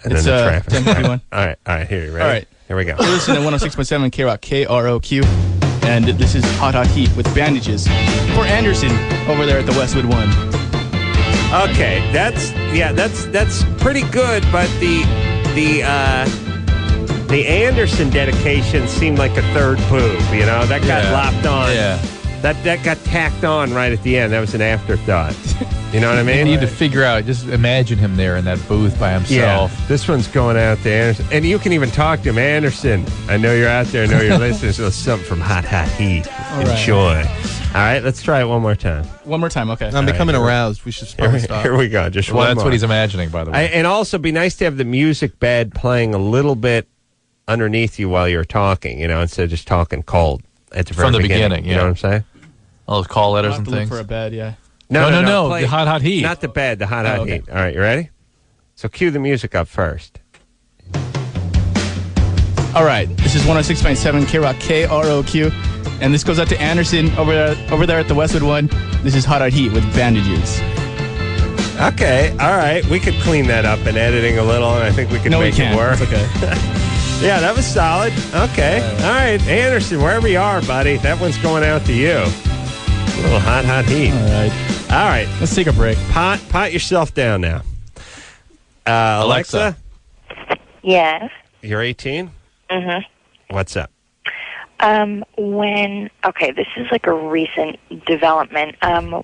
And then the traffic. 10:51. All right, here, you ready? All right. Here we go. You're listening to 106.7 K-Rock, KROQ. And this is Hot Heat with Bandages for Anderson over there at the Westwood One. Okay, that's pretty good, but the Anderson dedication seemed like a third boob, that got lopped on. Yeah. That got tacked on right at the end. That was an afterthought. You know what I mean? You need to figure out, just imagine him there in that booth by himself. Yeah, this one's going out to Anderson. And you can even talk to him. Anderson, I know you're out there. I know you're listening. So something from Hot Heat. Enjoy. All right, let's try it one more time. One more time, okay. I'm becoming aroused. We should probably stop. Here we go. Just one more. That's what he's imagining, by the way. And also, be nice to have the music bed playing a little bit underneath you while you're talking, instead of just talking cold at the very From the beginning, You know what I'm saying? All those call letters and Look things. for a bed, yeah. No. Play, the Hot Heat. Not the bed, the Hot Heat. All right, you ready? So cue the music up first. All right, this is 106.7 K-Rock, KROQ. And this goes out to Anderson over there at the Westwood One. This is Hot Heat with Bandages. Okay, all right. We could clean that up in editing a little, and I think we could make it work. It's okay. Yeah, that was solid. Okay. All right, Anderson, wherever you are, buddy, that one's going out to you. A little Hot Heat. All right. Let's take a break. Pot yourself down now. Alexa? Yes. You're 18? Mm-hmm. What's up? This is like a recent development.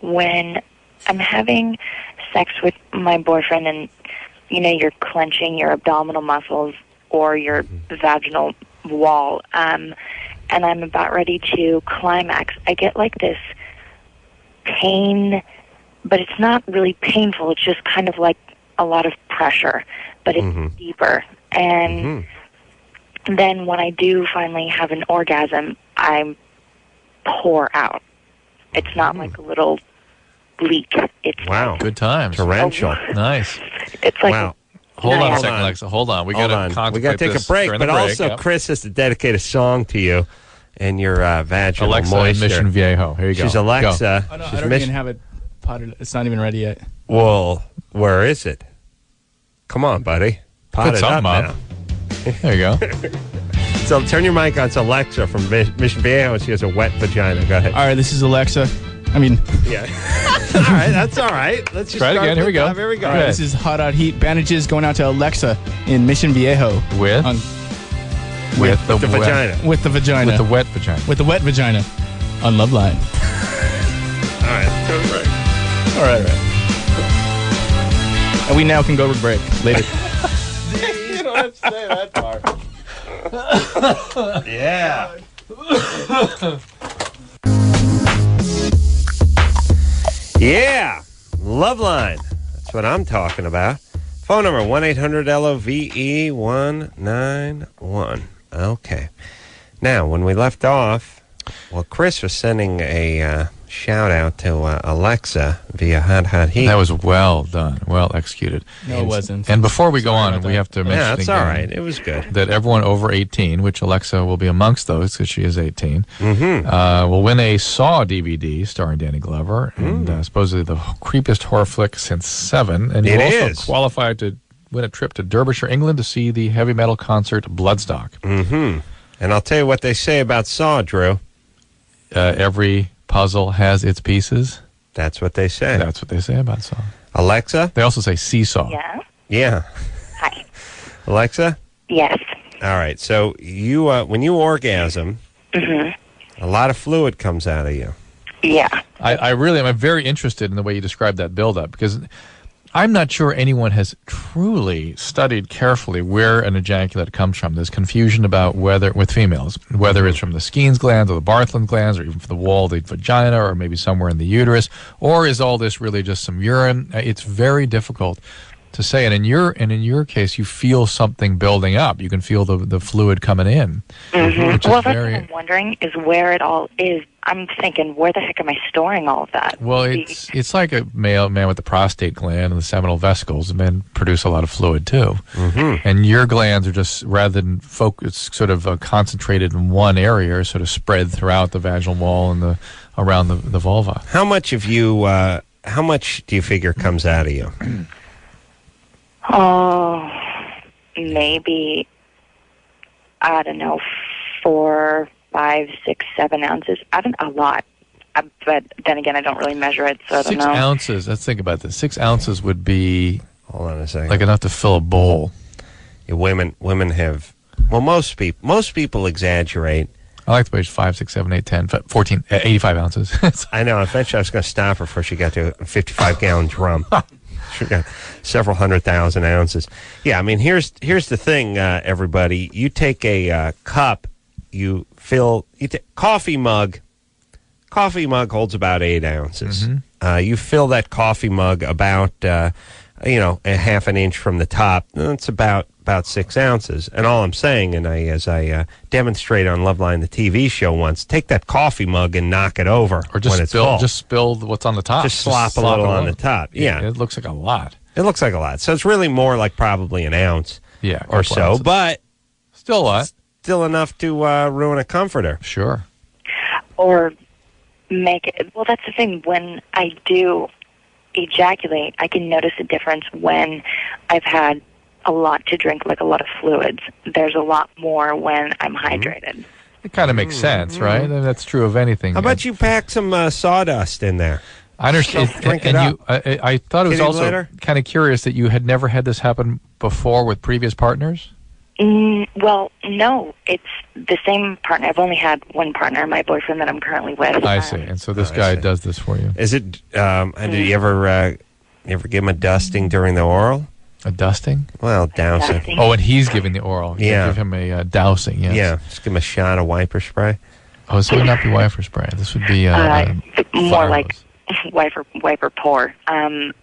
When I'm having sex with my boyfriend and, you're clenching your abdominal muscles or your vaginal wall, and I'm about ready to climax, I get like this pain, but it's not really painful. It's just kind of like a lot of pressure, but it's deeper. And then when I do finally have an orgasm, I pour out. It's not like a little leak. It's wow. Good times. Torrential. Nice. It's like wow. Hold on a Hold second, on. Alexa. Hold on. We got We got to take a break, but also Chris has to dedicate a song to you and your vaginal Alexa moisture. in Mission Viejo. Here you go. She's Alexa. Oh, no, She's I don't even have it potted. It's not even ready yet. Well, where is it? Come on, buddy. Pot Put it up something up. now. There you go. So turn your mic on. It's Alexa from Mission Viejo, and she has a wet vagina. Go ahead. All right, this is Alexa. I mean, yeah. All right, that's all right. Let's just try it again. Here we go. Here we go. All right, this is Hot Out Heat Bandages going out to Alexa in Mission Viejo. With the vagina. With the vagina. With the wet vagina. With the wet vagina on LoveLine. All right, let's go to break. All right. And we now can go to break later. You don't have to say that part. Yeah. Yeah. LoveLine. That's what I'm talking about. Phone number 1-800-LOVE-191. Okay. Now, when we left off, well, Chris was sending a shout out to Alexa via Hot Heat. That was well done, well executed. No, it wasn't. And before we go on, we have to mention that's all right. It was good. that everyone over 18, which Alexa will be amongst those because she is 18, will win a Saw DVD starring Danny Glover, and supposedly the creepiest horror flick since Seven. And you're also qualified to win a trip to Derbyshire, England to see the heavy metal concert Bloodstock. And I'll tell you what they say about Saw, Drew. Every puzzle has its pieces. That's what they say. That's what they say about Saw. Alexa? They also say seesaw. Yeah. Yeah. Hi. Alexa? Yes. All right. So you, when you orgasm, a lot of fluid comes out of you. Yeah. I'm very interested in the way you describe that buildup because I'm not sure anyone has truly studied carefully where an ejaculate comes from. There's confusion about whether, with females, whether it's from the Skene's glands or the Bartholin glands or even from the wall of the vagina or maybe somewhere in the uterus, or is all this really just some urine? It's very difficult to say. And in your case, you feel something building up. You can feel the fluid coming in. Well, that's what I'm wondering is where it all is. I'm thinking, where the heck am I storing all of that? Well, it's like a man with the prostate gland and the seminal vesicles. Men produce a lot of fluid too, and your glands are just, rather than focus, sort of concentrated in one area, sort of spread throughout the vaginal wall and around the vulva. How much do you figure comes out of you? Oh, maybe, I don't know, 4, 5, 6, 7 ounces. A lot. But then again, I don't really measure it, so I don't know. 6 ounces. Let's think about this. 6 ounces would be, hold on a second, like enough to fill a bowl. Yeah, women have, well, most people exaggerate. I like the way 5, 6, 7, 8, 10, 14, 85 ounces. I know. Eventually, I was going to stop her before she got to a 55-gallon drum. She got several 100,000 ounces. Yeah, I mean, here's the thing, everybody. You take a cup, coffee mug. Coffee mug holds about 8 ounces. You fill that coffee mug about, a half an inch from the top. That's about 6 ounces. And all I'm saying, and as I demonstrate on LoveLine, the TV show once, take that coffee mug and knock it over or just when it's full. Just spill what's on the top. Just slop a little on the top. Yeah. It looks like a lot. It looks like a lot. So it's really more like probably an ounce or so. Ounces. But still a lot. Still enough to ruin a comforter. Sure. Or make it, well, that's the thing. When I do ejaculate, I can notice a difference when I've had a lot to drink, like a lot of fluids. There's a lot more when I'm hydrated. It kind of makes sense, right? And that's true of anything. How about you pack some sawdust in there? I understand. Drink it up. I thought it was also kind of curious that you had never had this happen before with previous partners? Well, no. It's the same partner. I've only had one partner, my boyfriend that I'm currently with. I see. And so this guy does this for you. Is it, did you ever give him a dusting during the oral? A dusting? Well, dousing. Oh, and he's giving the oral. You Yeah. give him a dousing, yes. Yeah, just give him a shot of wiper spray. Oh, this would not be wiper spray. This would be more like wiper pour.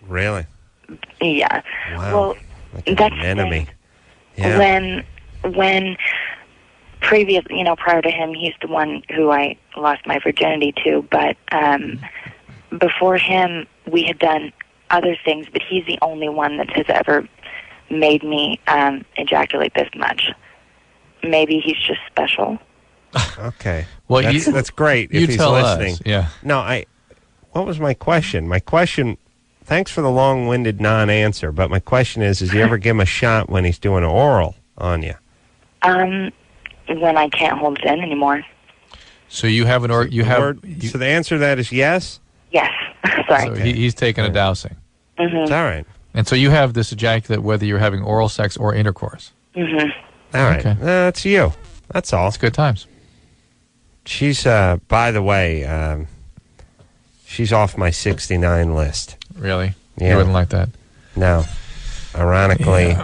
Really? Yeah. Wow. Well, like that's an enemy. Yeah. When prior to him, he's the one who I lost my virginity to. But before him, we had done other things, but he's the only one that has ever made me ejaculate this much. Maybe he's just special. Okay. Well, that's great if he's listening. Us. Yeah. No, what was my question? My question, thanks for the long-winded non-answer, but my question is you ever give him a shot when he's doing oral on you? When I can't hold it in anymore. So you have so the answer to that is yes? Yes. Sorry. So he's taking a dousing. Mm-hmm. It's all right. And so you have this ejaculate whether you're having oral sex or intercourse. Mm-hmm. All right. Okay. That's you. That's all. It's good times. She's, by the way, she's off my 69 list. Really? Yeah. You wouldn't like that? No. Ironically,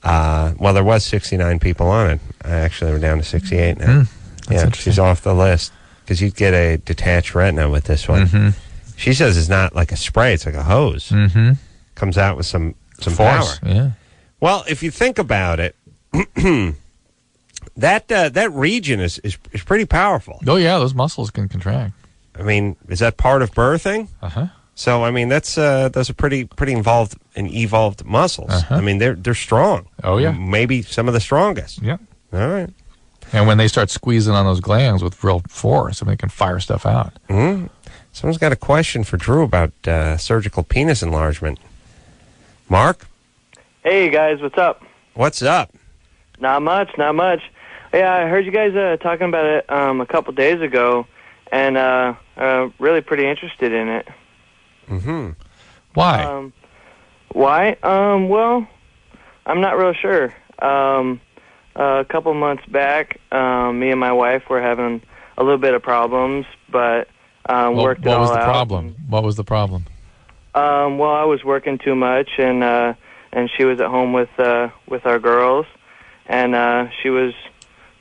well, there was 69 people on it. Actually, we're down to 68 now. Yeah, she's off the list because you'd get a detached retina with this one. Mm-hmm. She says it's not like a spray; it's like a hose. Mm-hmm. Comes out with some force. power. Yeah. Well, if you think about it, that region is pretty powerful. Oh yeah, those muscles can contract. I mean, is that part of birthing? Uh-huh. So I mean, those are pretty involved and evolved muscles. Uh-huh. I mean, they're strong. Oh yeah, maybe some of the strongest. Yeah. All right. And when they start squeezing on those glands with real force, I mean, they can fire stuff out. Mm-hmm. Someone's got a question for Drew about surgical penis enlargement. Mark? Hey, guys, what's up? What's up? Not much. Yeah, I heard you guys talking about it a couple days ago, and really pretty interested in it. Mm-hmm. Why? Why? Well, I'm not real sure. A couple months back, me and my wife were having a little bit of problems, but worked it all out. What was the problem? What was the problem? Well, I was working too much, and she was at home with our girls, and she was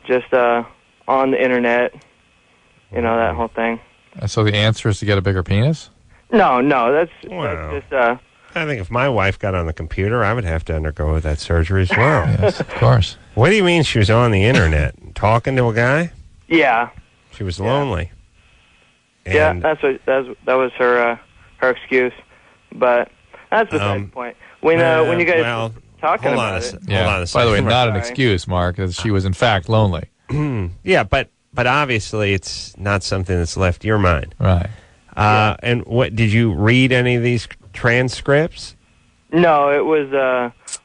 just on the internet, that whole thing. So the answer is to get a bigger penis? No, that's just. I think if my wife got on the computer, I would have to undergo that surgery as well. Yes, of course. What do you mean she was on the internet talking to a guy? Yeah. She was lonely. Yeah, that was her excuse, but that's beside the point. When you guys were talking about it. Hold on a second. By the way, not an excuse, Mark, as she was in fact lonely. Yeah, but obviously it's not something that's left your mind. Right. And what did you read any of these transcripts? No, it was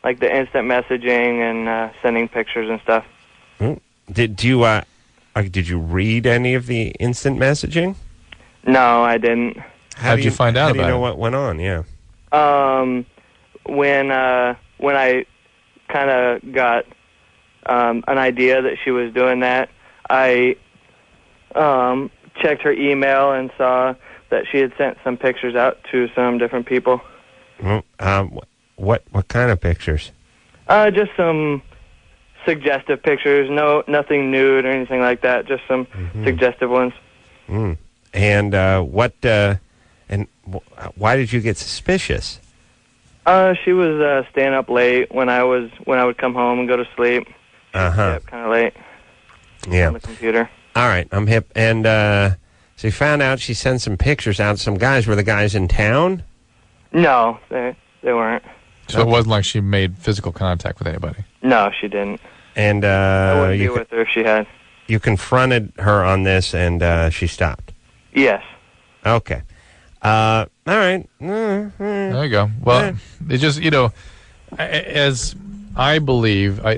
like the instant messaging and sending pictures and stuff. Did you read any of the instant messaging? No, I didn't. How did you find out about it? How do you know it? what went on? Yeah. When I kind of got an idea that she was doing that, I checked her email and saw that she had sent some pictures out to some different people. What kind of pictures? Just some suggestive pictures. Nothing nude or anything like that. Just some suggestive ones. And why did you get suspicious? She was staying up late when I would come home and go to sleep. Kind of late. Yeah. On the computer. All right, I'm hip. And so you found out she sent some pictures out to some guys. Were the guys in town? No, they weren't. So it wasn't like she made physical contact with anybody? No, she didn't. And I wouldn't be with her if she had. You confronted her on this, and she stopped? Yes. Okay. All right. There you go. Well, it just, as I believe, I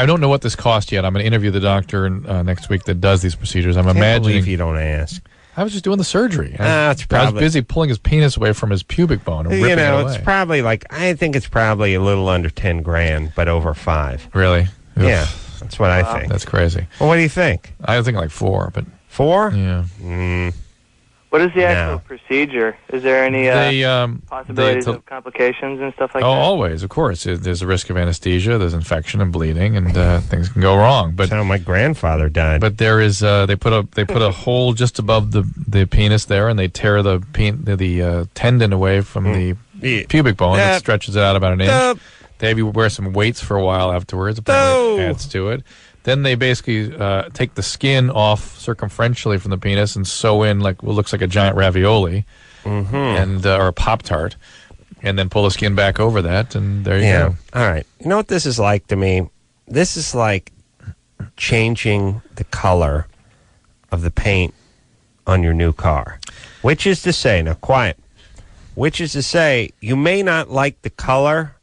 don't know what this cost yet. I'm going to interview the doctor next week that does these procedures. I'm imagining. If you don't ask. I was just doing the surgery. I was busy pulling his penis away from his pubic bone and ripping it away. It's probably I think it's probably a little under $10,000, but over 5. Really? Yeah, that's what I think. That's crazy. Well, what do you think? I think like 4, but 4? Yeah. What is the actual procedure? Is there any possibilities of complications and stuff like that? Always, of course. There's a risk of anesthesia, there's infection and bleeding, and things can go wrong. But that's how my grandfather died. But there is they put a hole just above the penis there, and they tear the tendon away from the pubic bone. It stretches it out about an inch. They have you wear some weights for a while afterwards. Apparently it adds to it. Then they basically take the skin off circumferentially from the penis and sew in like what looks like a giant ravioli and or a Pop-Tart, and then pull the skin back over that, and there you go. All right. You know what this is like to me? This is like changing the color of the paint on your new car. Which is to say, now quiet, which is to say, you may not like the color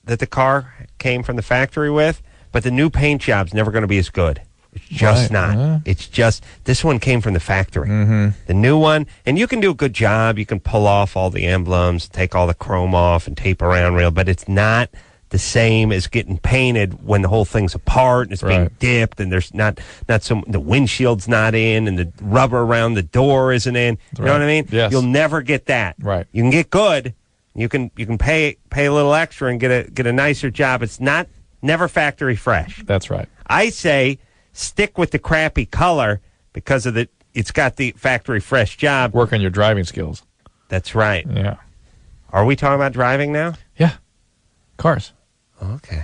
that the car came from the factory with, but the new paint job's never going to be as good. It's just not. Yeah. It's just, this one came from the factory. The new one, and you can do a good job. You can pull off all the emblems, take all the chrome off and tape around real, but it's not the same as getting painted when the whole thing's apart and it's being dipped and there's not some, the windshield's not in and the rubber around the door isn't in. You know what I mean? Yes. You'll never get that. Right. You can get good. You can pay a little extra and get a nicer job. It's never factory fresh. That's right. I say stick with the crappy color because of it's got the factory fresh job. Work on your driving skills. That's right. Yeah. Are we talking about driving now? Yeah. Cars. Okay.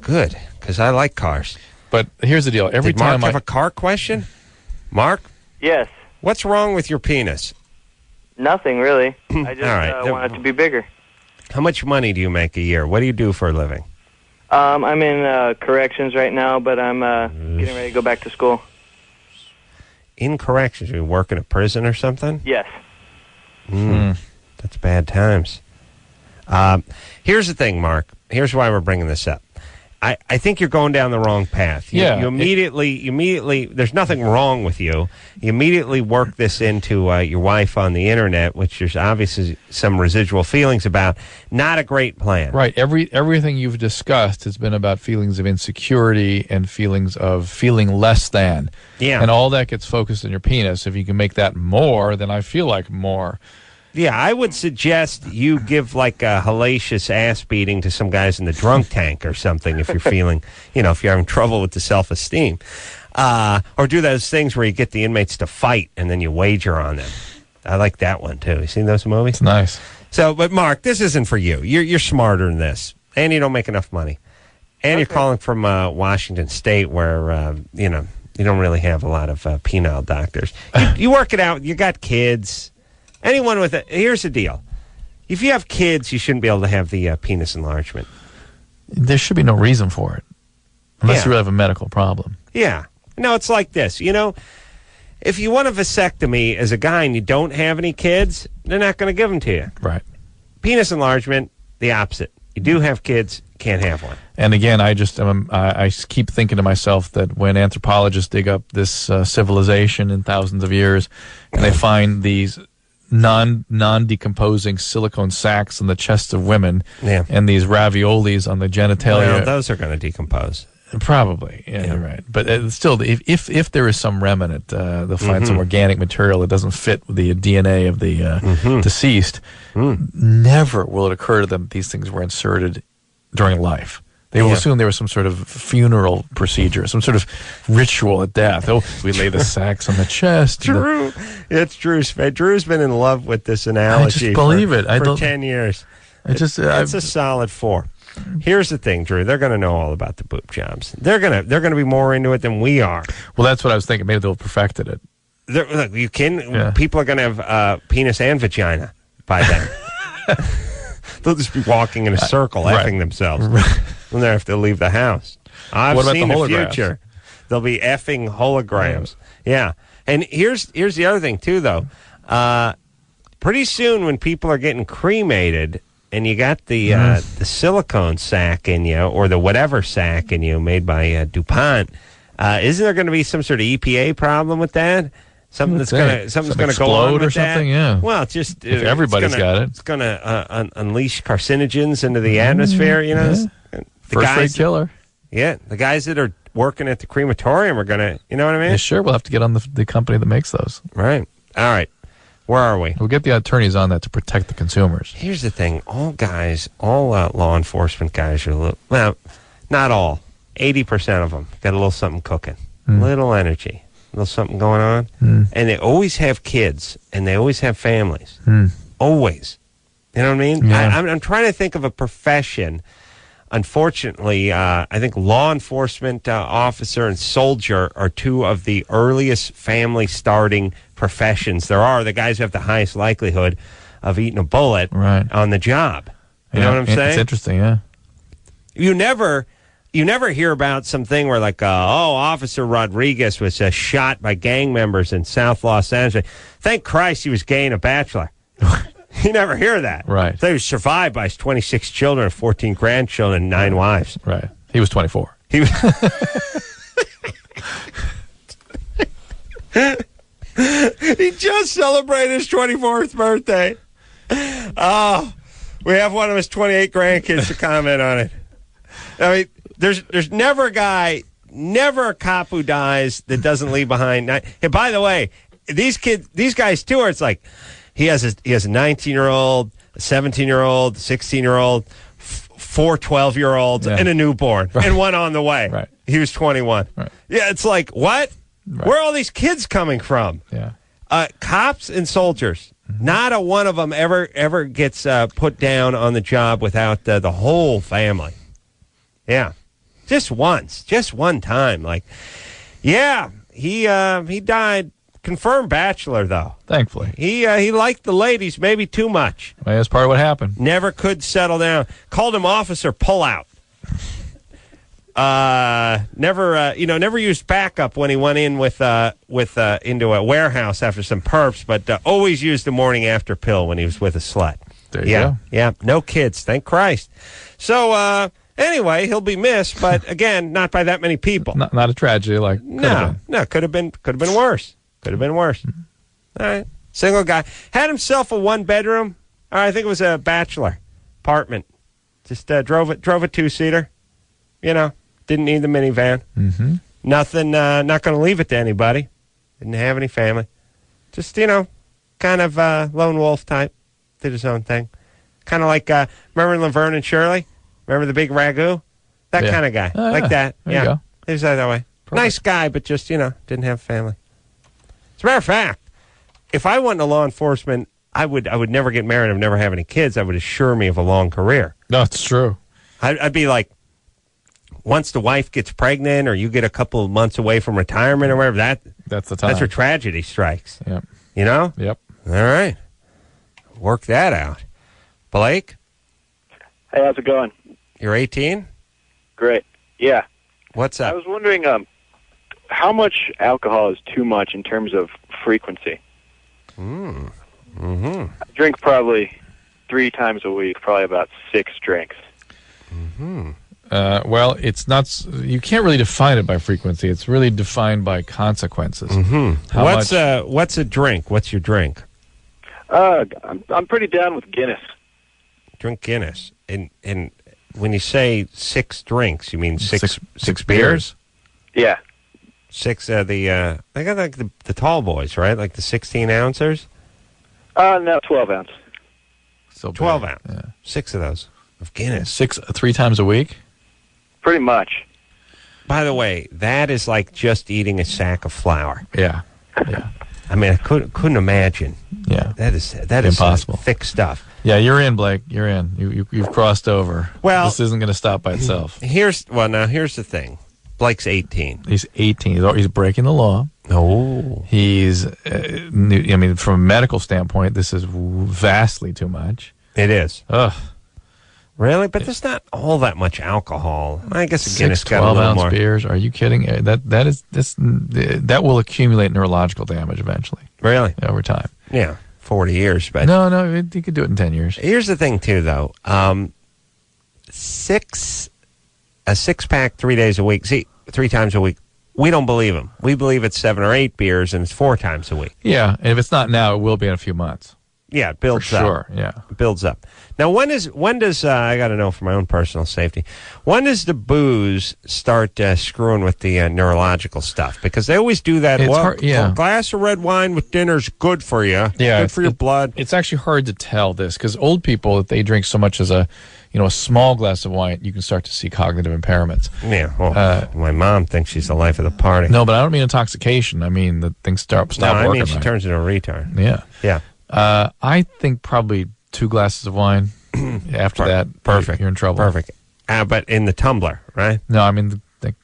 Good, because I like cars. But here's the deal. Every Did Mark time have a car question? Mark? Yes. What's wrong with your penis? Nothing, really. I just All right. want it to be bigger. How much money do you make a year? What do you do for a living? I'm in corrections right now, but I'm getting ready to go back to school. In corrections? You work in a prison or something? Yes. That's bad times. Here's the thing, Mark. Here's why we're bringing this up. I think you're going down the wrong path. You immediately, there's nothing wrong with you. You immediately work this into your wife on the internet, which there's obviously some residual feelings about. Not a great plan. Right. Everything you've discussed has been about feelings of insecurity and feelings of feeling less than. Yeah. And all that gets focused on your penis. If you can make that more, then I feel like more. Yeah, I would suggest you give like a hellacious ass beating to some guys in the drunk tank or something if you're feeling, if you're having trouble with the self-esteem. Or do those things where you get the inmates to fight and then you wager on them. I like that one, too. You seen those movies? It's nice. So, but Mark, this isn't for you. You're smarter than this. And you don't make enough money. And you're calling from Washington State where, you don't really have a lot of penile doctors. You work it out. You got kids. Anyone with it, here's the deal. If you have kids, you shouldn't be able to have the penis enlargement. There should be no reason for it. Unless you really have a medical problem. Yeah. No, it's like this. If you want a vasectomy as a guy and you don't have any kids, they're not going to give them to you. Right. Penis enlargement, the opposite. You do have kids, can't have one. And again, I keep thinking to myself that when anthropologists dig up this civilization in thousands of years and they find these non-decomposing silicone sacs in the chests of women and these raviolis on the genitalia. Well, those are going to decompose. Probably, you're right. But still, if there is some remnant, they'll find some organic material that doesn't fit with the DNA of the deceased. Never will it occur to them these things were inserted during life. They will assume there was some sort of funeral procedure, some sort of ritual at death. Oh, we lay the sacks on the chest. Drew, it's Drew's. Drew's been in love with this analogy. I just believe it. For 10 years. It's a solid 4. Here's the thing, Drew. They're going to know all about the boob jobs. They're gonna be more into it than we are. Well, that's what I was thinking. Maybe they'll perfected it. Look, you can. People are going to have penis and vagina by then. They'll just be walking in a circle, effing themselves. When they have to leave the house. I've seen the future. They'll be effing holograms. Yeah. And here's the other thing, too, though. Pretty soon when people are getting cremated and you got the silicone sack in you or the whatever sack in you made by DuPont, isn't there going to be some sort of EPA problem with that? Something's going to go on with or something. That? Yeah. Well, it's just if everybody's got it, it's going to unleash carcinogens into the atmosphere. First-rate killer. Yeah, the guys that are working at the crematorium are going to, you know what I mean? Yeah, sure. We'll have to get on the company that makes those. Right. All right. Where are we? We'll get the attorneys on that to protect the consumers. Here's the thing. All law enforcement guys are not all. 80% of them got a little something cooking. Little energy. A little something going on. And they always have kids. And they always have families. Always. You know what I mean? Yeah. I'm trying to think of a profession unfortunately, I think law enforcement officer and soldier are two of the earliest family-starting professions there are. The guys who have the highest likelihood of eating a bullet on the job. You know what I'm saying? It's interesting, yeah. You never hear about something where, like, Officer Rodriguez was shot by gang members in South Los Angeles. Thank Christ he was gay and a bachelor. You never hear that. Right. So he was survived by his 26 children, 14 grandchildren, and 9 wives. Right. He was 24. He was... He just celebrated his 24th birthday. Oh, we have one of his 28 grandkids to comment on it. I mean, there's never a cop who dies that doesn't leave behind. Hey, by the way, these guys too, are it's like he has a 19-year-old, a 17-year-old, 16-year-old, 4 12-year-olds, and a newborn, and one on the way. Right. He was 21. Right. Yeah, it's like, what? Right. Where are all these kids coming from? Yeah. Cops and soldiers. Not a one of them ever gets put down on the job without the whole family. Yeah, just once, just one time. Like, yeah, he died. Confirmed bachelor, though. Thankfully, he liked the ladies maybe too much. Well, that's part of what happened. Never could settle down. Called him Officer Pullout. Never used backup when he went in with into a warehouse after some perps, but always used the morning after pill when he was with a slut. There you go. Yeah, no kids, thank Christ. So anyway, he'll be missed, but again, not by that many people. Not a tragedy like could have been worse. Could have been worse. All right, single guy had himself a 1-bedroom. I think it was a bachelor apartment. Just drove a 2-seater. You know. Didn't need the minivan. Mm-hmm. Nothing, not going to leave it to anybody. Didn't have any family. Just, kind of lone wolf type. Did his own thing. Kind of like, remember Laverne and Shirley? Remember the big ragu? That kind of guy. Like that. There you go. He was that way. Perfect. Nice guy, but just, didn't have family. As a matter of fact, if I went into law enforcement, I would never get married. I would never have any kids. That would assure me of a long career. No, it's true. I'd be like, once the wife gets pregnant or you get a couple of months away from retirement or whatever, that's the time. That's where tragedy strikes. Yep. You know? Yep. All right. Work that out. Blake? Hey, how's it going? You're 18? Great. Yeah. What's up? I was wondering how much alcohol is too much in terms of frequency? Mm-hmm. I drink probably 3 times a week, probably about 6 drinks. Mm-hmm. Well, it's not. You can't really define it by frequency. It's really defined by consequences. Mm-hmm. What's a drink? What's your drink? I'm pretty down with Guinness. Drink Guinness, and when you say 6 drinks, you mean six beers? Yeah. 6. They got like the tall boys, right? Like the 16 ounces. No, 12 ounce. So 12 ounce. Yeah. 6 of those of Guinness. 3 times a week. Pretty much. By the way, that is like just eating a sack of flour. Yeah. I mean, I couldn't imagine. Yeah. That is impossible. Thick stuff. Yeah, you're in, Blake. You're in. You've crossed over. Well, this isn't going to stop by itself. Here's the thing. Blake's 18. He's 18. He's breaking the law. Oh. He's. From a medical standpoint, this is vastly too much. It is. Ugh. Really? But there's not all that much alcohol. I guess Guinness got a 12 little ounce more. beers. Are you kidding? That will accumulate neurological damage eventually. Really? Over time. Yeah, 40 years. But no, you could do it in 10 years. Here's the thing, too, though. A 6-pack 3 days a week. See, 3 times a week. We don't believe him. We believe it's 7 or 8 beers, and it's 4 times a week. Yeah, and if it's not now, it will be in a few months. Yeah, it builds For up. sure, yeah. It builds up. Now, when does I got to know for my own personal safety, when does the booze start screwing with the neurological stuff? Because they always do that. A glass of red wine with dinner is good for you. Yeah, good for your blood. It's actually hard to tell this because old people, if they drink so much as a small glass of wine, you can start to see cognitive impairments. Yeah, well, my mom thinks she's the life of the party. No, but I don't mean intoxication. I mean that things stop working. I mean she turns into a retard. Yeah. I think probably 2 glasses of wine. After that, perfect. You're in trouble. Perfect. But in the tumbler, right? No, I mean, I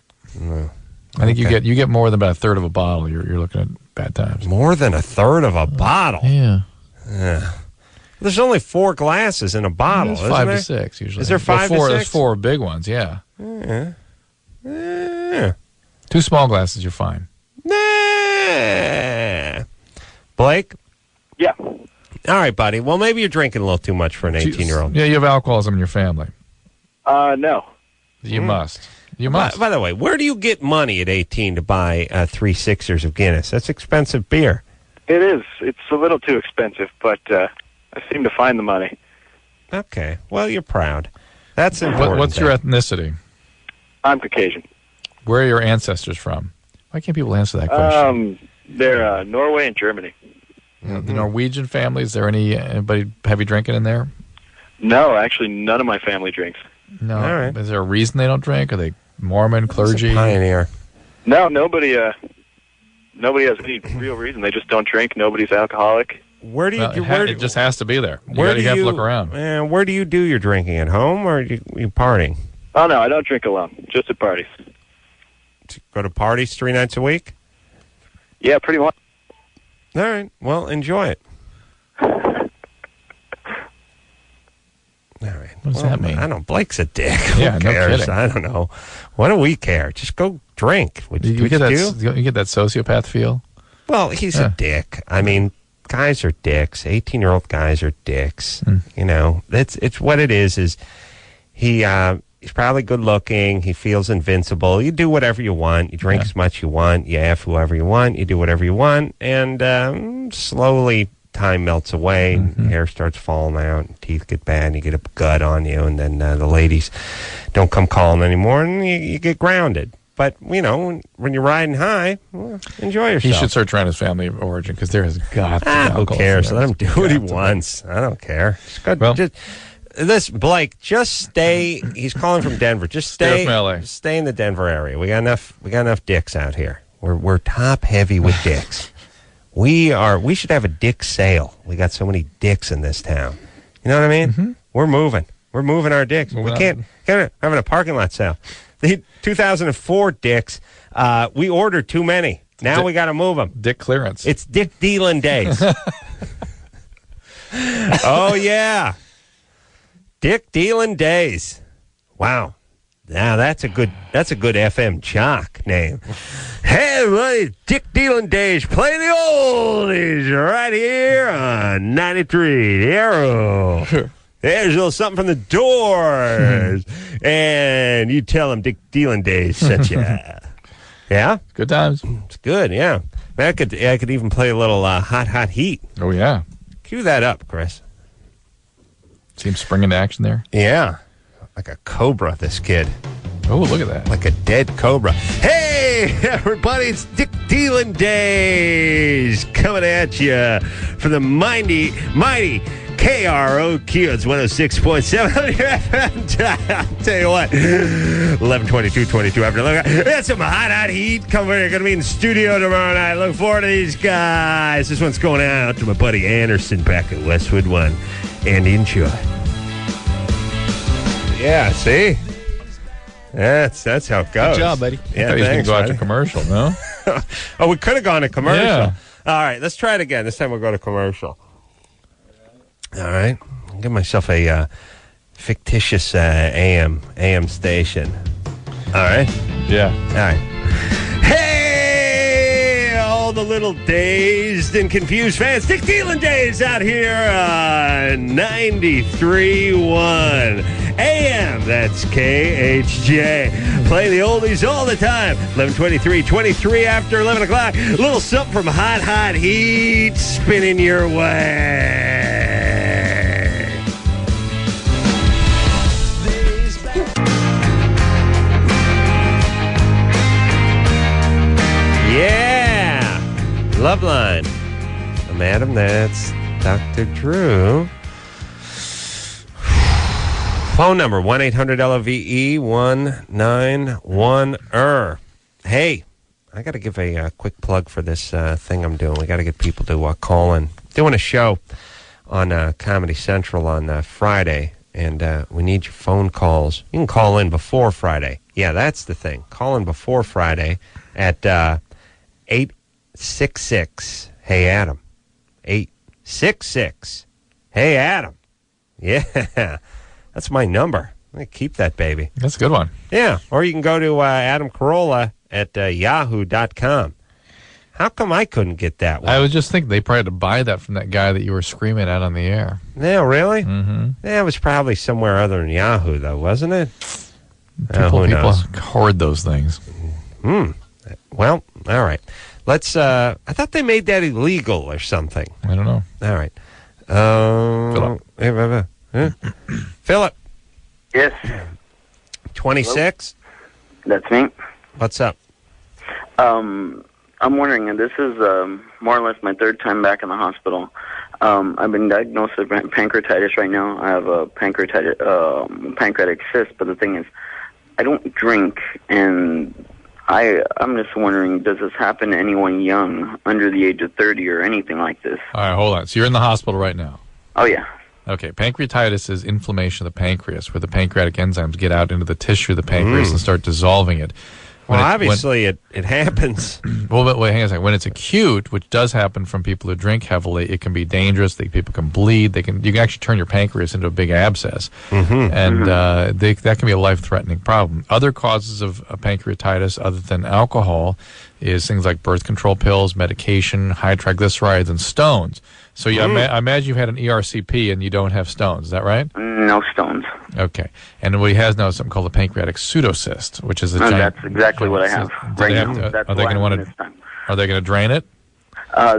think you get more than about a third of a bottle. You're looking at bad times. More than a third of a bottle? Yeah. There's only 4 glasses in a bottle, There's 5 to 6 usually. Is there 5 to 6? There's 4 big ones, yeah. 2 small glasses, you're fine. Blake? Yeah. All right, buddy. Well, maybe you're drinking a little too much for an 18-year-old. Yeah, you have alcoholism in your family. No. You must. You must. By the way, where do you get money at 18 to buy 3 sixers of Guinness? That's expensive beer. It is. It's a little too expensive, but I seem to find the money. Okay. Well, you're proud. That's important. What's your ethnicity? I'm Caucasian. Where are your ancestors from? Why can't people answer that question? They're Norway and Germany. The Norwegian family, is there anybody heavy drinking in there? No, actually, none of my family drinks. No. All right. Is there a reason they don't drink? Are they Mormon, clergy? Pioneer. No, nobody has any real reason. They just don't drink. Nobody's alcoholic. Where do you? It just has to be there. You have to look around. Where do you do your drinking? At home or are you partying? Oh no, I don't drink alone. Just at parties. Go to parties 3 nights a week? Yeah, pretty much. All right. Well, enjoy it. All right. What does that mean? I don't know. Blake's a dick. Yeah, Who cares? no kidding. I don't know. What do we care? Just go drink. You get that sociopath feel? Well, he's a dick. I mean, guys are dicks. 18-year-old guys are dicks. You know, it's what it is he's probably good looking. He feels invincible. You do whatever you want. You drink as much you want. You F whoever you want. You do whatever you want. And slowly time melts away. And hair starts falling out. And teeth get bad. And you get a gut on you. And then the ladies don't come calling anymore. And you get grounded. But, you know, when you're riding high, well, enjoy yourself. He should start trying his family of origin because there has got to be Who alcohol. cares? Let him do what he wants. I don't care. This Blake, just stay. He's calling from Denver. Just stay in the Denver area. We got enough dicks out here. We're top heavy with dicks. We should have a dick sale. We got so many dicks in this town. You know what I mean? We're moving our dicks. We can't have a parking lot sale. The 2004 dicks, we ordered too many. Now we got to move them. Dick clearance. It's dick dealing days. Oh yeah. Dick dealing days. Wow. Now that's a good FM jock name. Hey everybody, Dick dealing days. Play the oldies right here on 93 The Arrow. There's a little something from the Doors. And you tell them Dick dealing days sent you. Yeah? Good times. It's good, yeah. I could even play a little hot heat. Oh yeah. Cue that up, Chris. See him spring into action there? Yeah. Like a cobra, this kid. Oh, look at that. Like a dead cobra. Hey, everybody, it's Dick Dealing Days coming at you from the mighty KROQ. It's 106.7 on your FM. I'll tell you what, 11:22 after 11. That's some hot heat coming. We're going to be in the studio tomorrow night. Look forward to these guys. This one's going out to my buddy Anderson back at Westwood One. And enjoy. Yeah, see? That's how it goes. Good job, buddy. Yeah, he's going to go out to commercial, no? Oh, we could have gone to commercial. Yeah. All right, let's try it again. This time we'll go to commercial. All right. I'll give myself a fictitious AM station. All right? Yeah. All right. Hey, all the little dazed and confused fans. Dick Dealing Days out here on 93.1 AM. That's KHJ. Play the oldies all the time. 11:23 after 11 o'clock. A little something from hot heat spinning your way. Yeah. LoveLine. I'm Adam. That's Dr. Drew. Phone number 1-800-LOVE-191. Hey, I got to give a quick plug for this thing I'm doing. We got to get people to call in. Doing a show on Comedy Central on Friday and we need your phone calls. You can call in before Friday. Yeah, that's the thing. Call in before Friday at 866 Hey Adam. 866 Hey Adam. Yeah, that's my number. I'm going to keep that baby. That's a good one. Yeah, or you can go to Adam Carolla at yahoo.com. How come I couldn't get that one? I was just thinking they probably had to buy that from that guy that you were screaming at on the air. Yeah, really? Mm-hmm. Yeah, it was probably somewhere other than Yahoo, though, wasn't it? People who knows? hoard those things. Well, all right. Let's. I thought they made that illegal or something. I don't know. All right. Philip. Yes. 26? That's me. What's up? I'm wondering, and this is more or less my third time back in the hospital. I've been diagnosed with pancreatitis right now. I have a pancreatic cyst, but the thing is, I don't drink, and I'm just wondering, does this happen to anyone young, under the age of 30 or anything like this? All right, hold on. So you're in the hospital right now? Oh, yeah. Okay, pancreatitis is inflammation of the pancreas, where the pancreatic enzymes get out into the tissue of the pancreas and start dissolving it. Well, obviously it happens. Well, but wait, hang on a second. When it's acute, which does happen from people who drink heavily, it can be dangerous. People can bleed. You can actually turn your pancreas into a big abscess, and that can be a life-threatening problem. Other causes of pancreatitis, other than alcohol, is things like birth control pills, medication, high triglycerides, and stones. So I imagine you've had an ERCP and you don't have stones. Is that right? No stones. Okay. And what he has now is something called the pancreatic pseudocyst, which is a giant... That's exactly what I have right now. Are they going to drain it?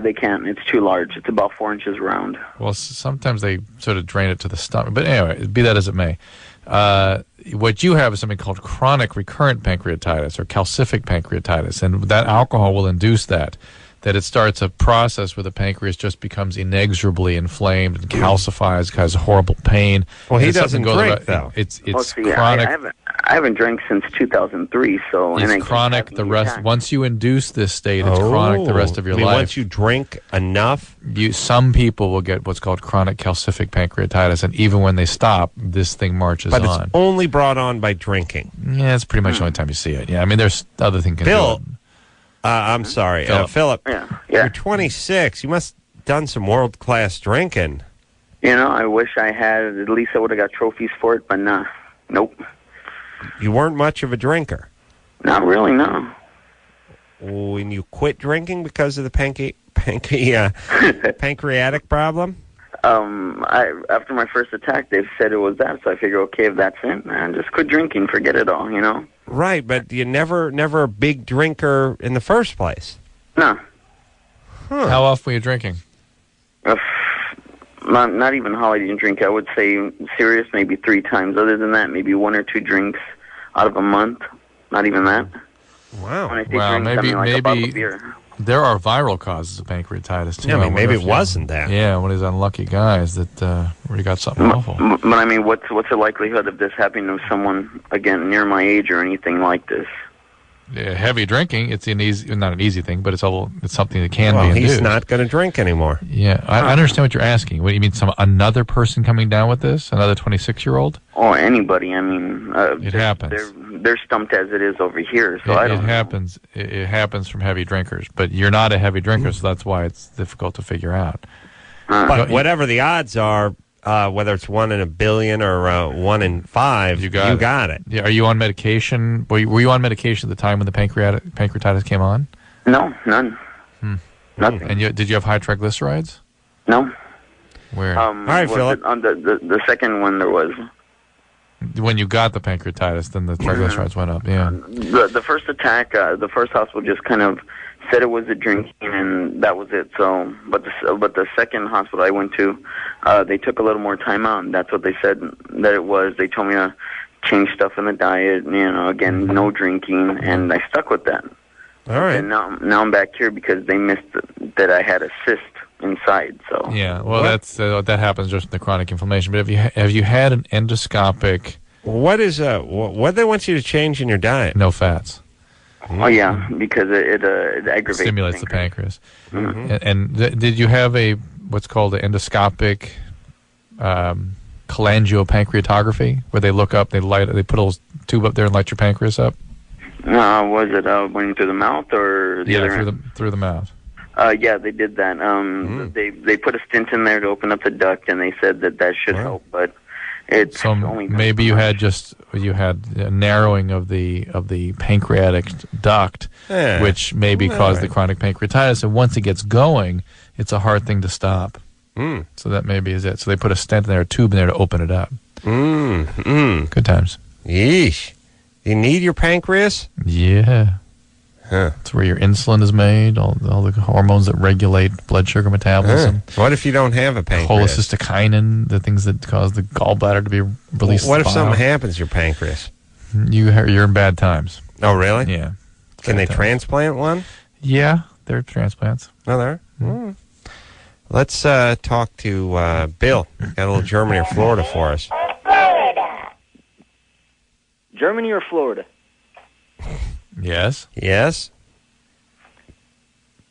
They can't. It's too large. It's about 4 inches round. Well, sometimes they sort of drain it to the stomach. But anyway, be that as it may. What you have is something called chronic recurrent pancreatitis or calcific pancreatitis, and that alcohol will induce that it starts a process where the pancreas just becomes inexorably inflamed and calcifies, causes horrible pain. Well, he doesn't drink, though. It's chronic. I haven't drank since 2003, so... It's chronic the rest... Once you induce this state, it's chronic the rest of your life. Once you drink enough? Some people will get what's called chronic calcific pancreatitis, and even when they stop, this thing marches on. But it's only brought on by drinking. Yeah, it's pretty much the only time you see it. Yeah, I mean, there's other things can do it. I'm sorry. Philip, you're 26. You must have done some world-class drinking. You know, I wish I had. At least I would have got trophies for it, but nah. Nope. You weren't much of a drinker? Not really, no. When you quit drinking because of the pancreatic problem? After my first attack, they said it was that, so I figured, okay, if that's it, man, just quit drinking, forget it all, you know? Right, but you never a big drinker in the first place. No. Huh. How often were you drinking? Not even holiday drink. I would say serious maybe 3 times. Other than that, maybe 1 or 2 drinks out of a month. Not even that. Wow. When I say drinks, maybe I mean like a bottle of beer. There are viral causes of pancreatitis, too. Yeah, I mean, maybe it wasn't that. Yeah, one of these unlucky guys that really got something awful. But I mean, what's the likelihood of this happening to someone, again, near my age or anything like this? Heavy drinking, it's not an easy thing, but it's something that can be induced. He's not going to drink anymore. Yeah, I understand what you're asking. What do you mean, another person coming down with this? Another 26-year-old? Oh, anybody. I mean, it happens. They're stumped as it is over here, so I don't know. It happens from heavy drinkers, but you're not a heavy drinker, so that's why it's difficult to figure out. But whatever the odds are, whether it's 1 in a billion or 1 in 5, you got it. Yeah, are you on medication? Were you on medication at the time when the pancreatitis came on? No, none. Nothing. And did you have high triglycerides? No. Where? All right, Philip. On the second one there was. When you got the pancreatitis, then the triglycerides went up. Yeah. The first attack, the first hospital just kind of said it was a drinking, and that was it. So, but the second hospital I went to, they took a little more time out, and that's what they said that it was. They told me to change stuff in the diet, again, no drinking, and I stuck with that. All right. And now I'm back here because they missed that I had a cyst inside. So yeah, well, that happens just with the chronic inflammation. But have you had an endoscopic? What do they want you to change in your diet? No fats. Oh yeah, because it aggravates. Stimulates the pancreas. Mm-hmm. And did you have what's called an endoscopic cholangiopancreatography, where they look up, they put a little tube up there and light your pancreas up? Was it going through the mouth or the other end? through the mouth. Yeah, they did that. They put a stent in there to open up the duct, and they said that should help, but it's only maybe you had a narrowing of the pancreatic duct, which maybe caused the chronic pancreatitis. And once it gets going, it's a hard thing to stop. So that maybe is it. So they put a stent in there, a tube in there to open it up. Good times. Yeesh. You need your pancreas? Yeah. It's where your insulin is made, all the hormones that regulate blood sugar metabolism. What if you don't have a pancreas? Cholecystokinin, the things that cause the gallbladder to be released. What if something happens to your pancreas? You're in bad times. Oh, really? Yeah. Can they transplant one? Yeah, there are transplants. Oh, there? Mm. Let's talk to Bill. Got a little Germany or Florida for us. Germany or Florida? Yes. Yes.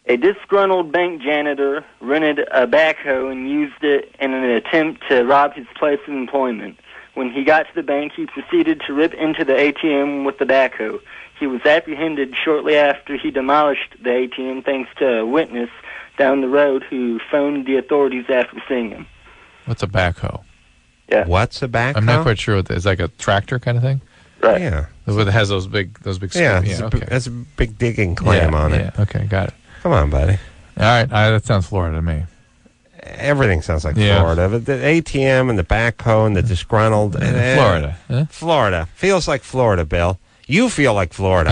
A disgruntled bank janitor rented a backhoe and used it in an attempt to rob his place of employment. When he got to the bank, he proceeded to rip into the ATM with the backhoe. He was apprehended shortly after he demolished the ATM, thanks to a witness down the road who phoned the authorities after seeing him. What's a backhoe? Yeah. What's a backhoe? I'm not quite sure what that is. Like a tractor kind of thing? Right. Yeah. It has those big yeah, okay. That's a big digging clam on it. Yeah, okay, got it. Come on, buddy. All right, that sounds Florida to me. Everything sounds like Florida. But the ATM and the backhoe and the disgruntled. Florida. Florida. Feels like Florida, Bill. You feel like Florida.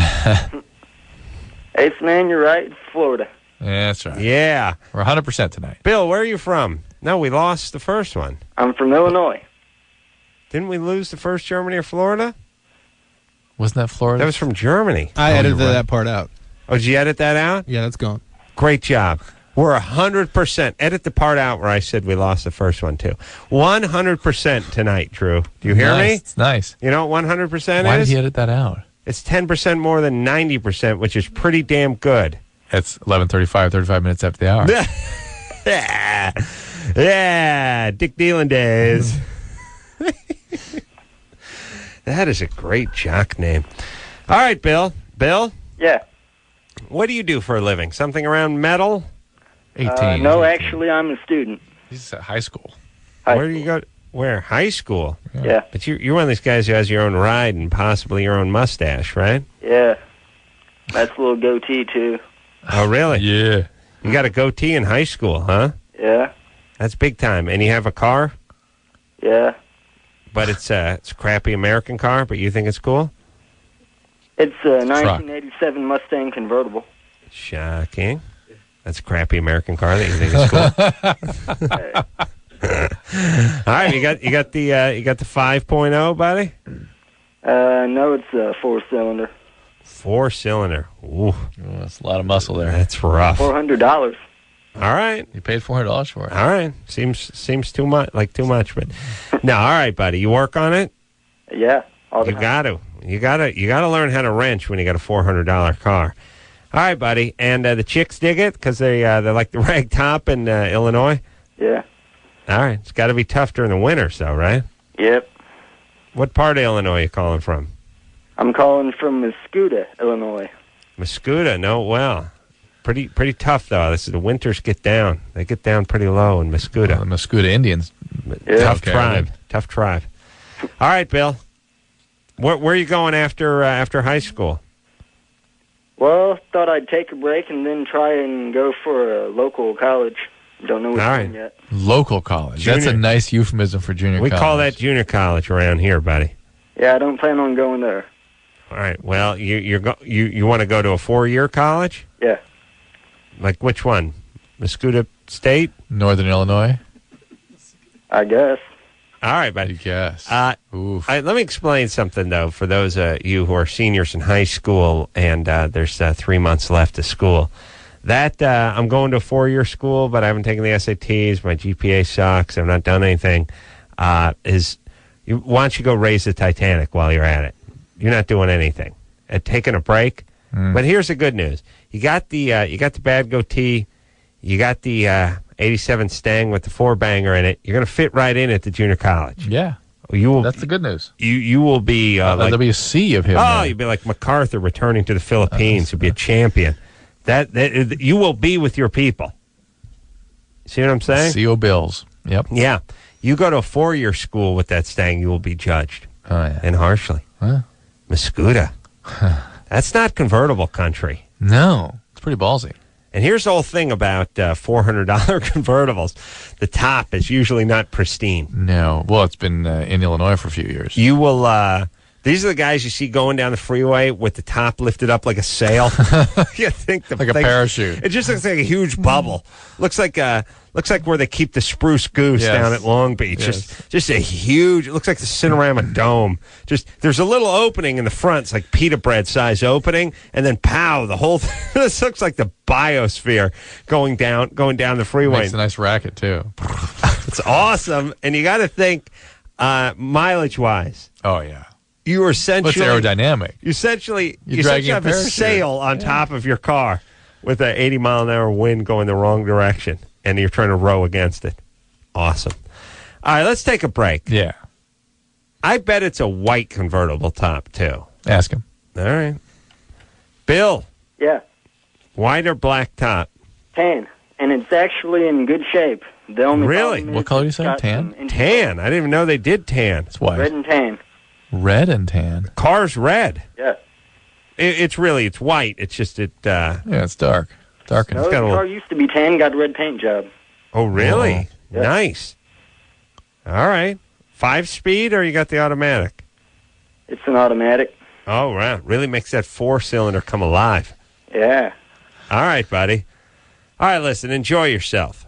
Ace man, you're right. It's Florida. Yeah, that's right. Yeah. We're 100% tonight. Bill, where are you from? No, we lost the first one. I'm from Illinois. Didn't we lose the first Germany or Florida? Wasn't that Florida? That was from Germany. I edited that part out. Oh, did you edit that out? Yeah, that's gone. Great job. We're 100%. Edit the part out where I said we lost the first one, too. 100% tonight, Drew. Do you hear me? It's nice. You know what 100% is? Why did he edit that out? It's 10% more than 90%, which is pretty damn good. It's 11:35, 35 minutes after the hour. Yeah, Dick Dealing days. That is a great jock name. All right, Bill. Bill? Yeah. What do you do for a living? Something around metal? 18. No, actually, I'm a student. He's at high school. Where do you go? Where? High school? Yeah. But you're one of these guys who has your own ride and possibly your own mustache, right? Yeah. That's a little goatee, too. Oh, really? Yeah. You got a goatee in high school, huh? Yeah. That's big time. And you have a car? Yeah. But it's a crappy American car, but you think it's cool? It's a 1987 Mustang convertible. Shocking. That's a crappy American car that you think is cool. All right, you got the 5.0, buddy? No, it's a 4-cylinder. 4-cylinder. Ooh, that's a lot of muscle there. That's rough. $400. All right. You paid $400 for it. All right. Seems too much, but no. All right, buddy. You work on it. Yeah. You got to. You got to learn how to wrench when you got a $400 car. All right, buddy. And the chicks dig it because they like the rag top in Illinois. Yeah. All right. It's got to be tough during the winters, though, right? Yep. What part of Illinois are you calling from? I'm calling from Mascoutah, Illinois. Mascoutah. No, well. Pretty tough, though. The winters get down. They get down pretty low in Mascoutah. The Mascoutah Indians. Yeah. Tough tribe. Tough tribe. All right, Bill. Where are you going after high school? Well, thought I'd take a break and then try and go for a local college. Don't know which one yet. Local college. Junior. That's a nice euphemism for junior college. We call that junior college around here, buddy. Yeah, I don't plan on going there. All right. Well, you want to go to a 4-year college? Yeah. Like which one? Mascoutah State? Northern Illinois? I guess. All right, buddy. I guess. Let me explain something, though, for those of you who are seniors in high school and there's 3 months left of school. That I'm going to a 4-year school, but I haven't taken the SATs. My GPA sucks. I've not done anything. Why don't you go raise the Titanic while you're at it? You're not doing anything. Taking a break. But here's the good news. You got the bad goatee. You got the 87 Stang with the 4-banger in it. You're going to fit right in at the junior college. Yeah. You will. That's the good news. You will be there'll be a sea of him. Oh, you'll be like MacArthur returning to the Philippines. You'll be a champion. That you will be with your people. See what I'm saying? CO Bills. Yep. Yeah. You go to a 4-year school with that Stang, you will be judged. Oh, yeah. And harshly. Huh? Mascuda. That's not convertible country. No. It's pretty ballsy. And here's the whole thing about $400 convertibles. The top is usually not pristine. No. Well, it's been in Illinois for a few years. You will... these are the guys you see going down the freeway with the top lifted up like a sail. You think like a parachute. It just looks like a huge bubble. Looks like where they keep the spruce goose down at Long Beach. Yes. Just a huge. It looks like the Cinerama Dome. Just there's a little opening in the front. It's like pita bread size opening, and then pow, the whole. This looks like the biosphere going down the freeway. Makes a nice racket too. It's awesome, and you got to think mileage wise. Oh yeah. You are essentially What's aerodynamic? You essentially dragging have a sail on top of your car with an 80-mile-an-hour wind going the wrong direction, and you're trying to row against it. Awesome. All right, let's take a break. Yeah. I bet it's a white convertible top, too. Ask him. All right. Bill. Yeah. White or black top? Tan. And it's actually in good shape. The only Really? problem is What color do you it's say? got Tan? some Tan. I didn't even know they did tan. It's white. Red and tan. Red and tan. Car's red. Yeah. It's white. It's just Yeah, it's dark. Darkened. No, the car used to be tan, got a red paint job. Oh, really? Yeah. Nice. All right. 5-speed, or you got the automatic? It's an automatic. Oh, wow. Really makes that 4-cylinder come alive. Yeah. All right, buddy. All right, listen, enjoy yourself.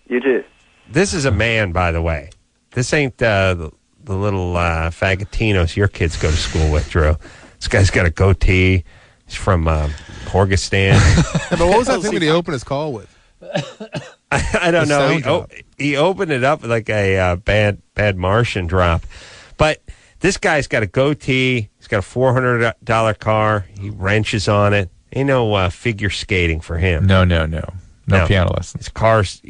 You too. This is a man, by the way. This ain't the little faggotinos your kids go to school with, Drew. This guy's got a goatee. He's from Porgistan. But what was that thing that he opened his call with? I don't know. He opened it up like a bad Martian drop. But this guy's got a goatee. He's got a $400 car. He wrenches on it. Ain't no figure skating for him. No piano lessons. His car's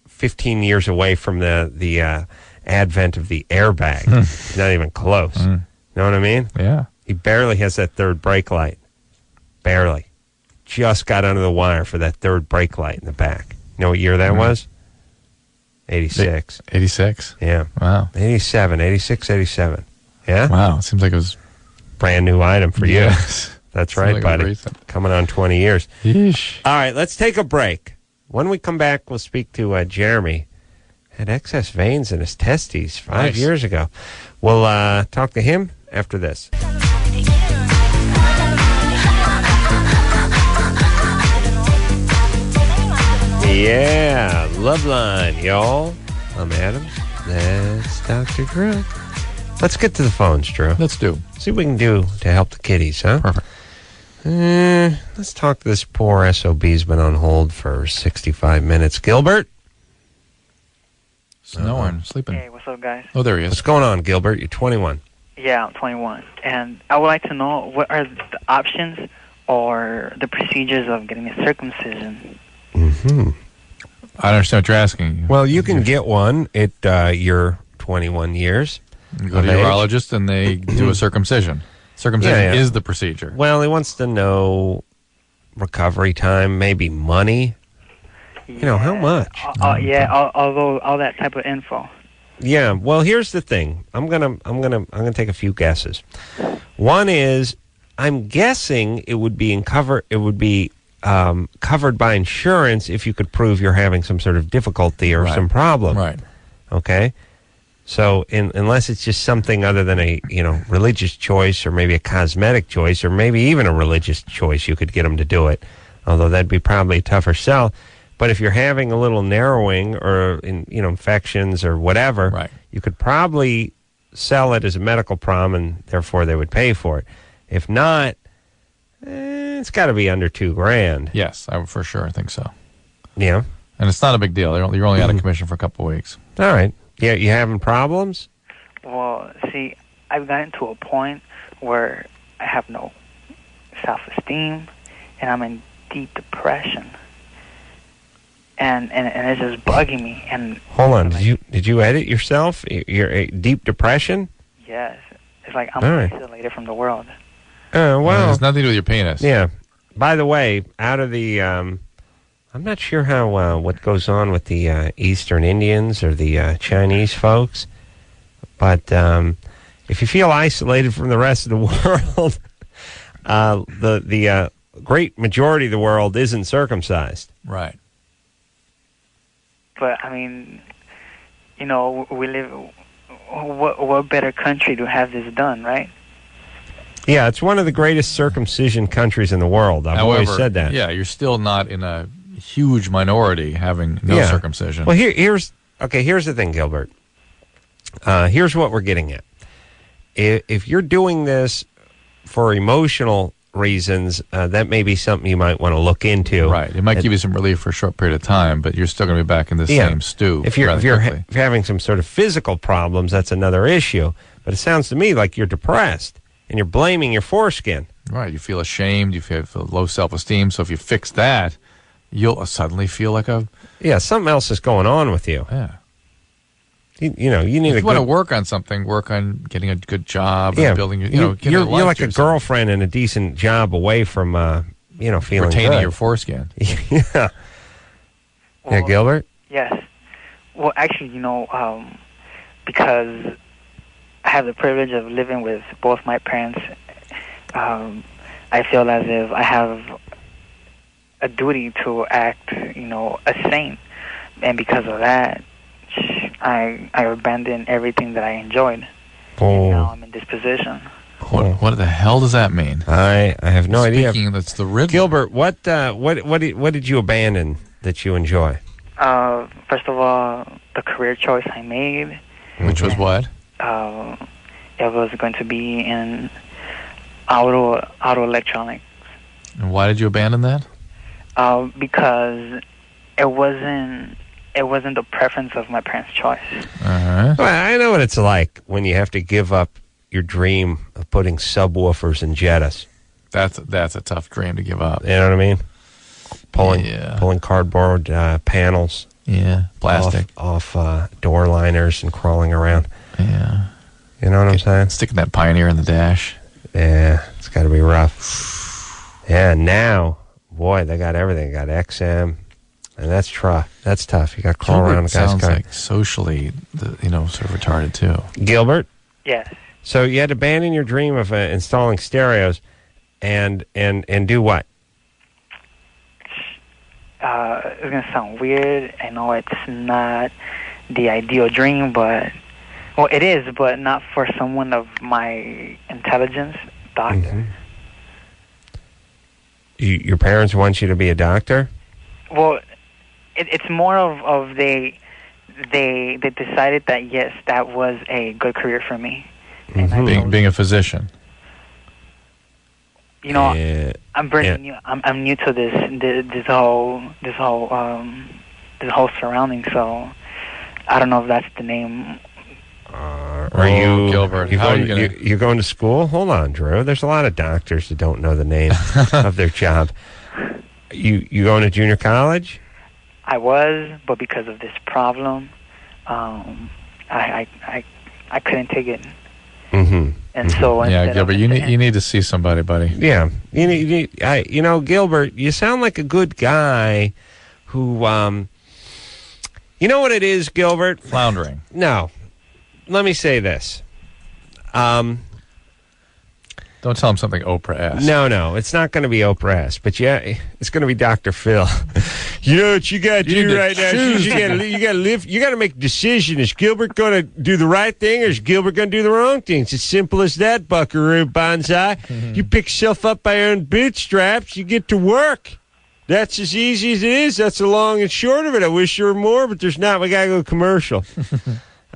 15 years away from the advent of the airbag. Not even close. Know what I mean? Yeah. He barely has that third brake light. Barely. Just got under the wire for that third brake light in the back. You know what year that was? 86. 86? Yeah. Wow. 87, 86, 87. Yeah? Wow. Seems like it was brand new item for you. That's right, like buddy. Coming on 20 years. Yeesh. All right, let's take a break. When we come back, we'll speak to Jeremy. Had excess veins in his testes 5 years ago. We'll talk to him after this. Yeah, LoveLine, y'all. I'm Adam. That's Dr. Drew. Let's get to the phones, Drew. Let's do. See what we can do to help the kiddies, huh? Perfect. Let's talk to this poor SOB's been on hold for 65 minutes. Gilbert? Snoring, sleeping. Hey, what's up, guys? Oh, there he is. What's going on, Gilbert? You're 21. Yeah, I'm 21. And I would like to know what are the options or the procedures of getting a circumcision? Mm-hmm. I don't understand what you're asking. Well, you can get one at your 21 years. You go to a urologist and they do a circumcision. Circumcision is the procedure. Well, he wants to know recovery time, maybe money. You know, how much? All that type of info. Yeah, well, here's the thing. I'm gonna take a few guesses. One is, I'm guessing it would be covered by insurance if you could prove you're having some sort of difficulty or some problem. Right. Okay. So unless it's just something other than a religious choice or maybe a cosmetic choice or maybe even a religious choice, you could get them to do it. Although that'd be probably a tougher sell. But if you're having a little narrowing or infections or whatever, you could probably sell it as a medical prom and therefore they would pay for it. If not, it's got to be under $2,000. Yes, I for sure think so. Yeah. And it's not a big deal. You're only out of commission for a couple of weeks. All right. Yeah, you having problems? Well, see, I've gotten to a point where I have no self-esteem and I'm in deep depression. and it's just bugging me. And hold on, did you edit yourself? You're deep depression? yes, it's like I'm All right. isolated from the world. Well, it has nothing to do with your penis. Yeah. By the way, out of the, I'm not sure how what goes on with the Eastern Indians or the Chinese folks, but if you feel isolated from the rest of the world, the great majority of the world isn't circumcised. Right. But I mean, we live. What better country to have this done, right? Yeah, it's one of the greatest circumcision countries in the world. I've always said that. Yeah, you're still not in a huge minority having no circumcision. Well, here's the thing, Gilbert. Here's what we're getting at. If you're doing this for emotional reasons, that may be something you might want to look into. Right. It might give you some relief for a short period of time, but you're still going to be back in the same stew. If you're having some sort of physical problems, that's another issue. But it sounds to me like you're depressed and you're blaming your foreskin. Right. You feel ashamed. You feel low self-esteem. So if you fix that, you'll suddenly feel like a... Yeah, something else is going on with you. Yeah. You need if you want to work on something, work on getting a good job and building, you're like a girlfriend and a decent job away from, feeling retaining good. your foreskin. Yeah. Well, Gilbert? Yes. Well, actually, because I have the privilege of living with both my parents, I feel as if I have a duty to act, a saint. And because of that, I abandoned everything that I enjoyed. And now I'm in this position. What the hell does that mean? I have no idea. That's the riddle. Gilbert, what did you abandon that you enjoy? First of all, the career choice I made. Which was what? It was going to be in auto electronics. And why did you abandon that? Because it wasn't the preference of my parents' choice. Well, I know what it's like when you have to give up your dream of putting subwoofers in Jettas. That's a tough dream to give up. You know what I mean? Pulling cardboard panels. Yeah, plastic off door liners and crawling around. Yeah, you know what I'm saying? Sticking that Pioneer in the dash. Yeah, it's got to be rough. Yeah, now, boy, they got everything. They got XM. And that's tough. That's tough. You got to crawl around a guy's car. Sounds like socially, sort of retarded too. Gilbert? Yes. So you had to abandon your dream of installing stereos, and do what? It's gonna sound weird. I know it's not the ideal dream, but it is, but not for someone of my intelligence. Doctor. Mm-hmm. Your parents want you to be a doctor? Well, it's more of they decided that yes, that was a good career for me. Mm-hmm. Being a physician. I'm very new. I'm new to this whole surrounding. So I don't know if that's the name. Are you Gilbert? You going to school? Hold on, Drew. There's a lot of doctors that don't know the name of their job. You going to junior college? I was, but because of this problem, I couldn't take it. Mm-hmm. And so Gilbert, you need to see somebody, buddy. Yeah, Gilbert, you sound like a good guy who, you know what it is, Gilbert? Floundering. No, let me say this. Don't tell him something Oprah-esque. No, it's not going to be Oprah-esque, but yeah, it's going to be Dr. Phil. You know what you got to do right now? You got to live. You got to make a decision. Is Gilbert going to do the right thing, or is Gilbert going to do the wrong thing? It's as simple as that, Buckaroo Banzai. You pick yourself up by your own bootstraps. You get to work. That's as easy as it is. That's the long and short of it. I wish there were more, but there's not. We got to go commercial.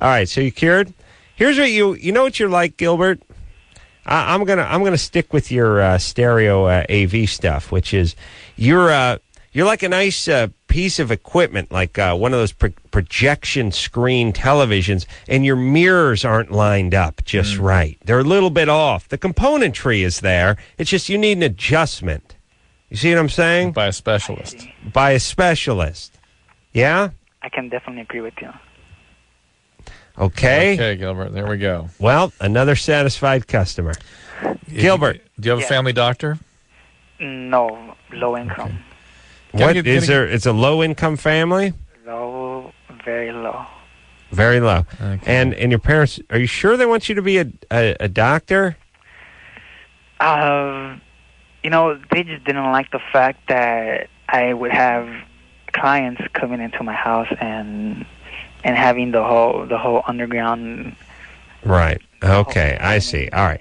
All right, so you cured? Here's what you know what you're like, Gilbert? I'm gonna stick with your stereo AV stuff, which is you're like a nice piece of equipment, like one of those projection screen televisions, and your mirrors aren't lined up just right. They're a little bit off. The componentry is there. It's just you need an adjustment. You see what I'm saying? By a specialist. By a specialist. Yeah? I can definitely agree with you. Okay. Okay, Gilbert. There we go. Well, another satisfied customer. Gilbert. Do you have a family doctor? No, low income. What is there? It's a low-income family? Low, very low. Very low. Okay. And your parents, are you sure they want you to be a doctor? You know, they just didn't like the fact that I would have clients coming into my house and having the whole underground. Right. Okay, I see. All right.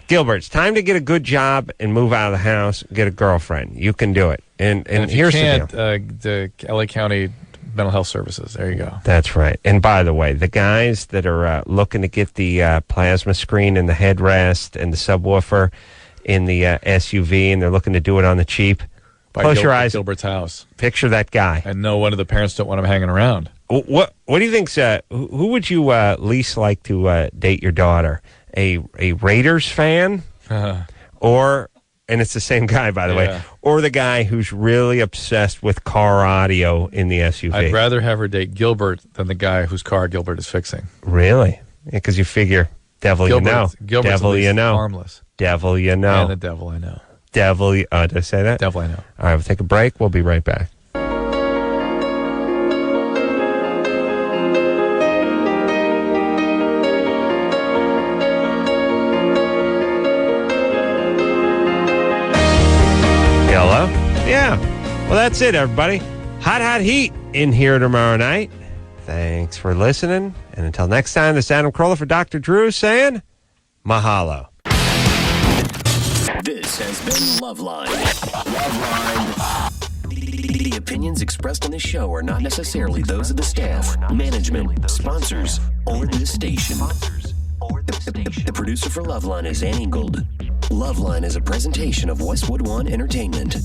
Gilbert, it's time to get a good job and move out of the house, get a girlfriend. You can do it. And if here's you can't, the deal. The LA County Mental Health Services. There you go. That's right. And by the way, the guys that are looking to get the plasma screen and the headrest and the subwoofer in the SUV, and they're looking to do it on the cheap, close your eyes. Gilbert's house. Picture that guy. And no one of the parents don't want him hanging around. What do you think's who would you least like to date your daughter? A Raiders fan, or, and it's the same guy, by the way, or the guy who's really obsessed with car audio in the SUV? I'd rather have her date Gilbert than the guy whose car Gilbert is fixing. Really? Because you figure, devil Gilbert, you know, Gilbert's devil you know, harmless. Devil you know, and the devil I know. Devil, did I say that? Devil I know. All right, we'll take a break. We'll be right back. Hello? Yeah. Well, that's it, everybody. Hot heat in here tomorrow night. Thanks for listening. And until next time, this is Adam Carolla for Dr. Drew saying mahalo. This has been LoveLine. LoveLine. The opinions expressed on this show are not necessarily those of the staff, management, sponsors, or this station. The producer for LoveLine is Ann Ingold. LoveLine is a presentation of Westwood One Entertainment.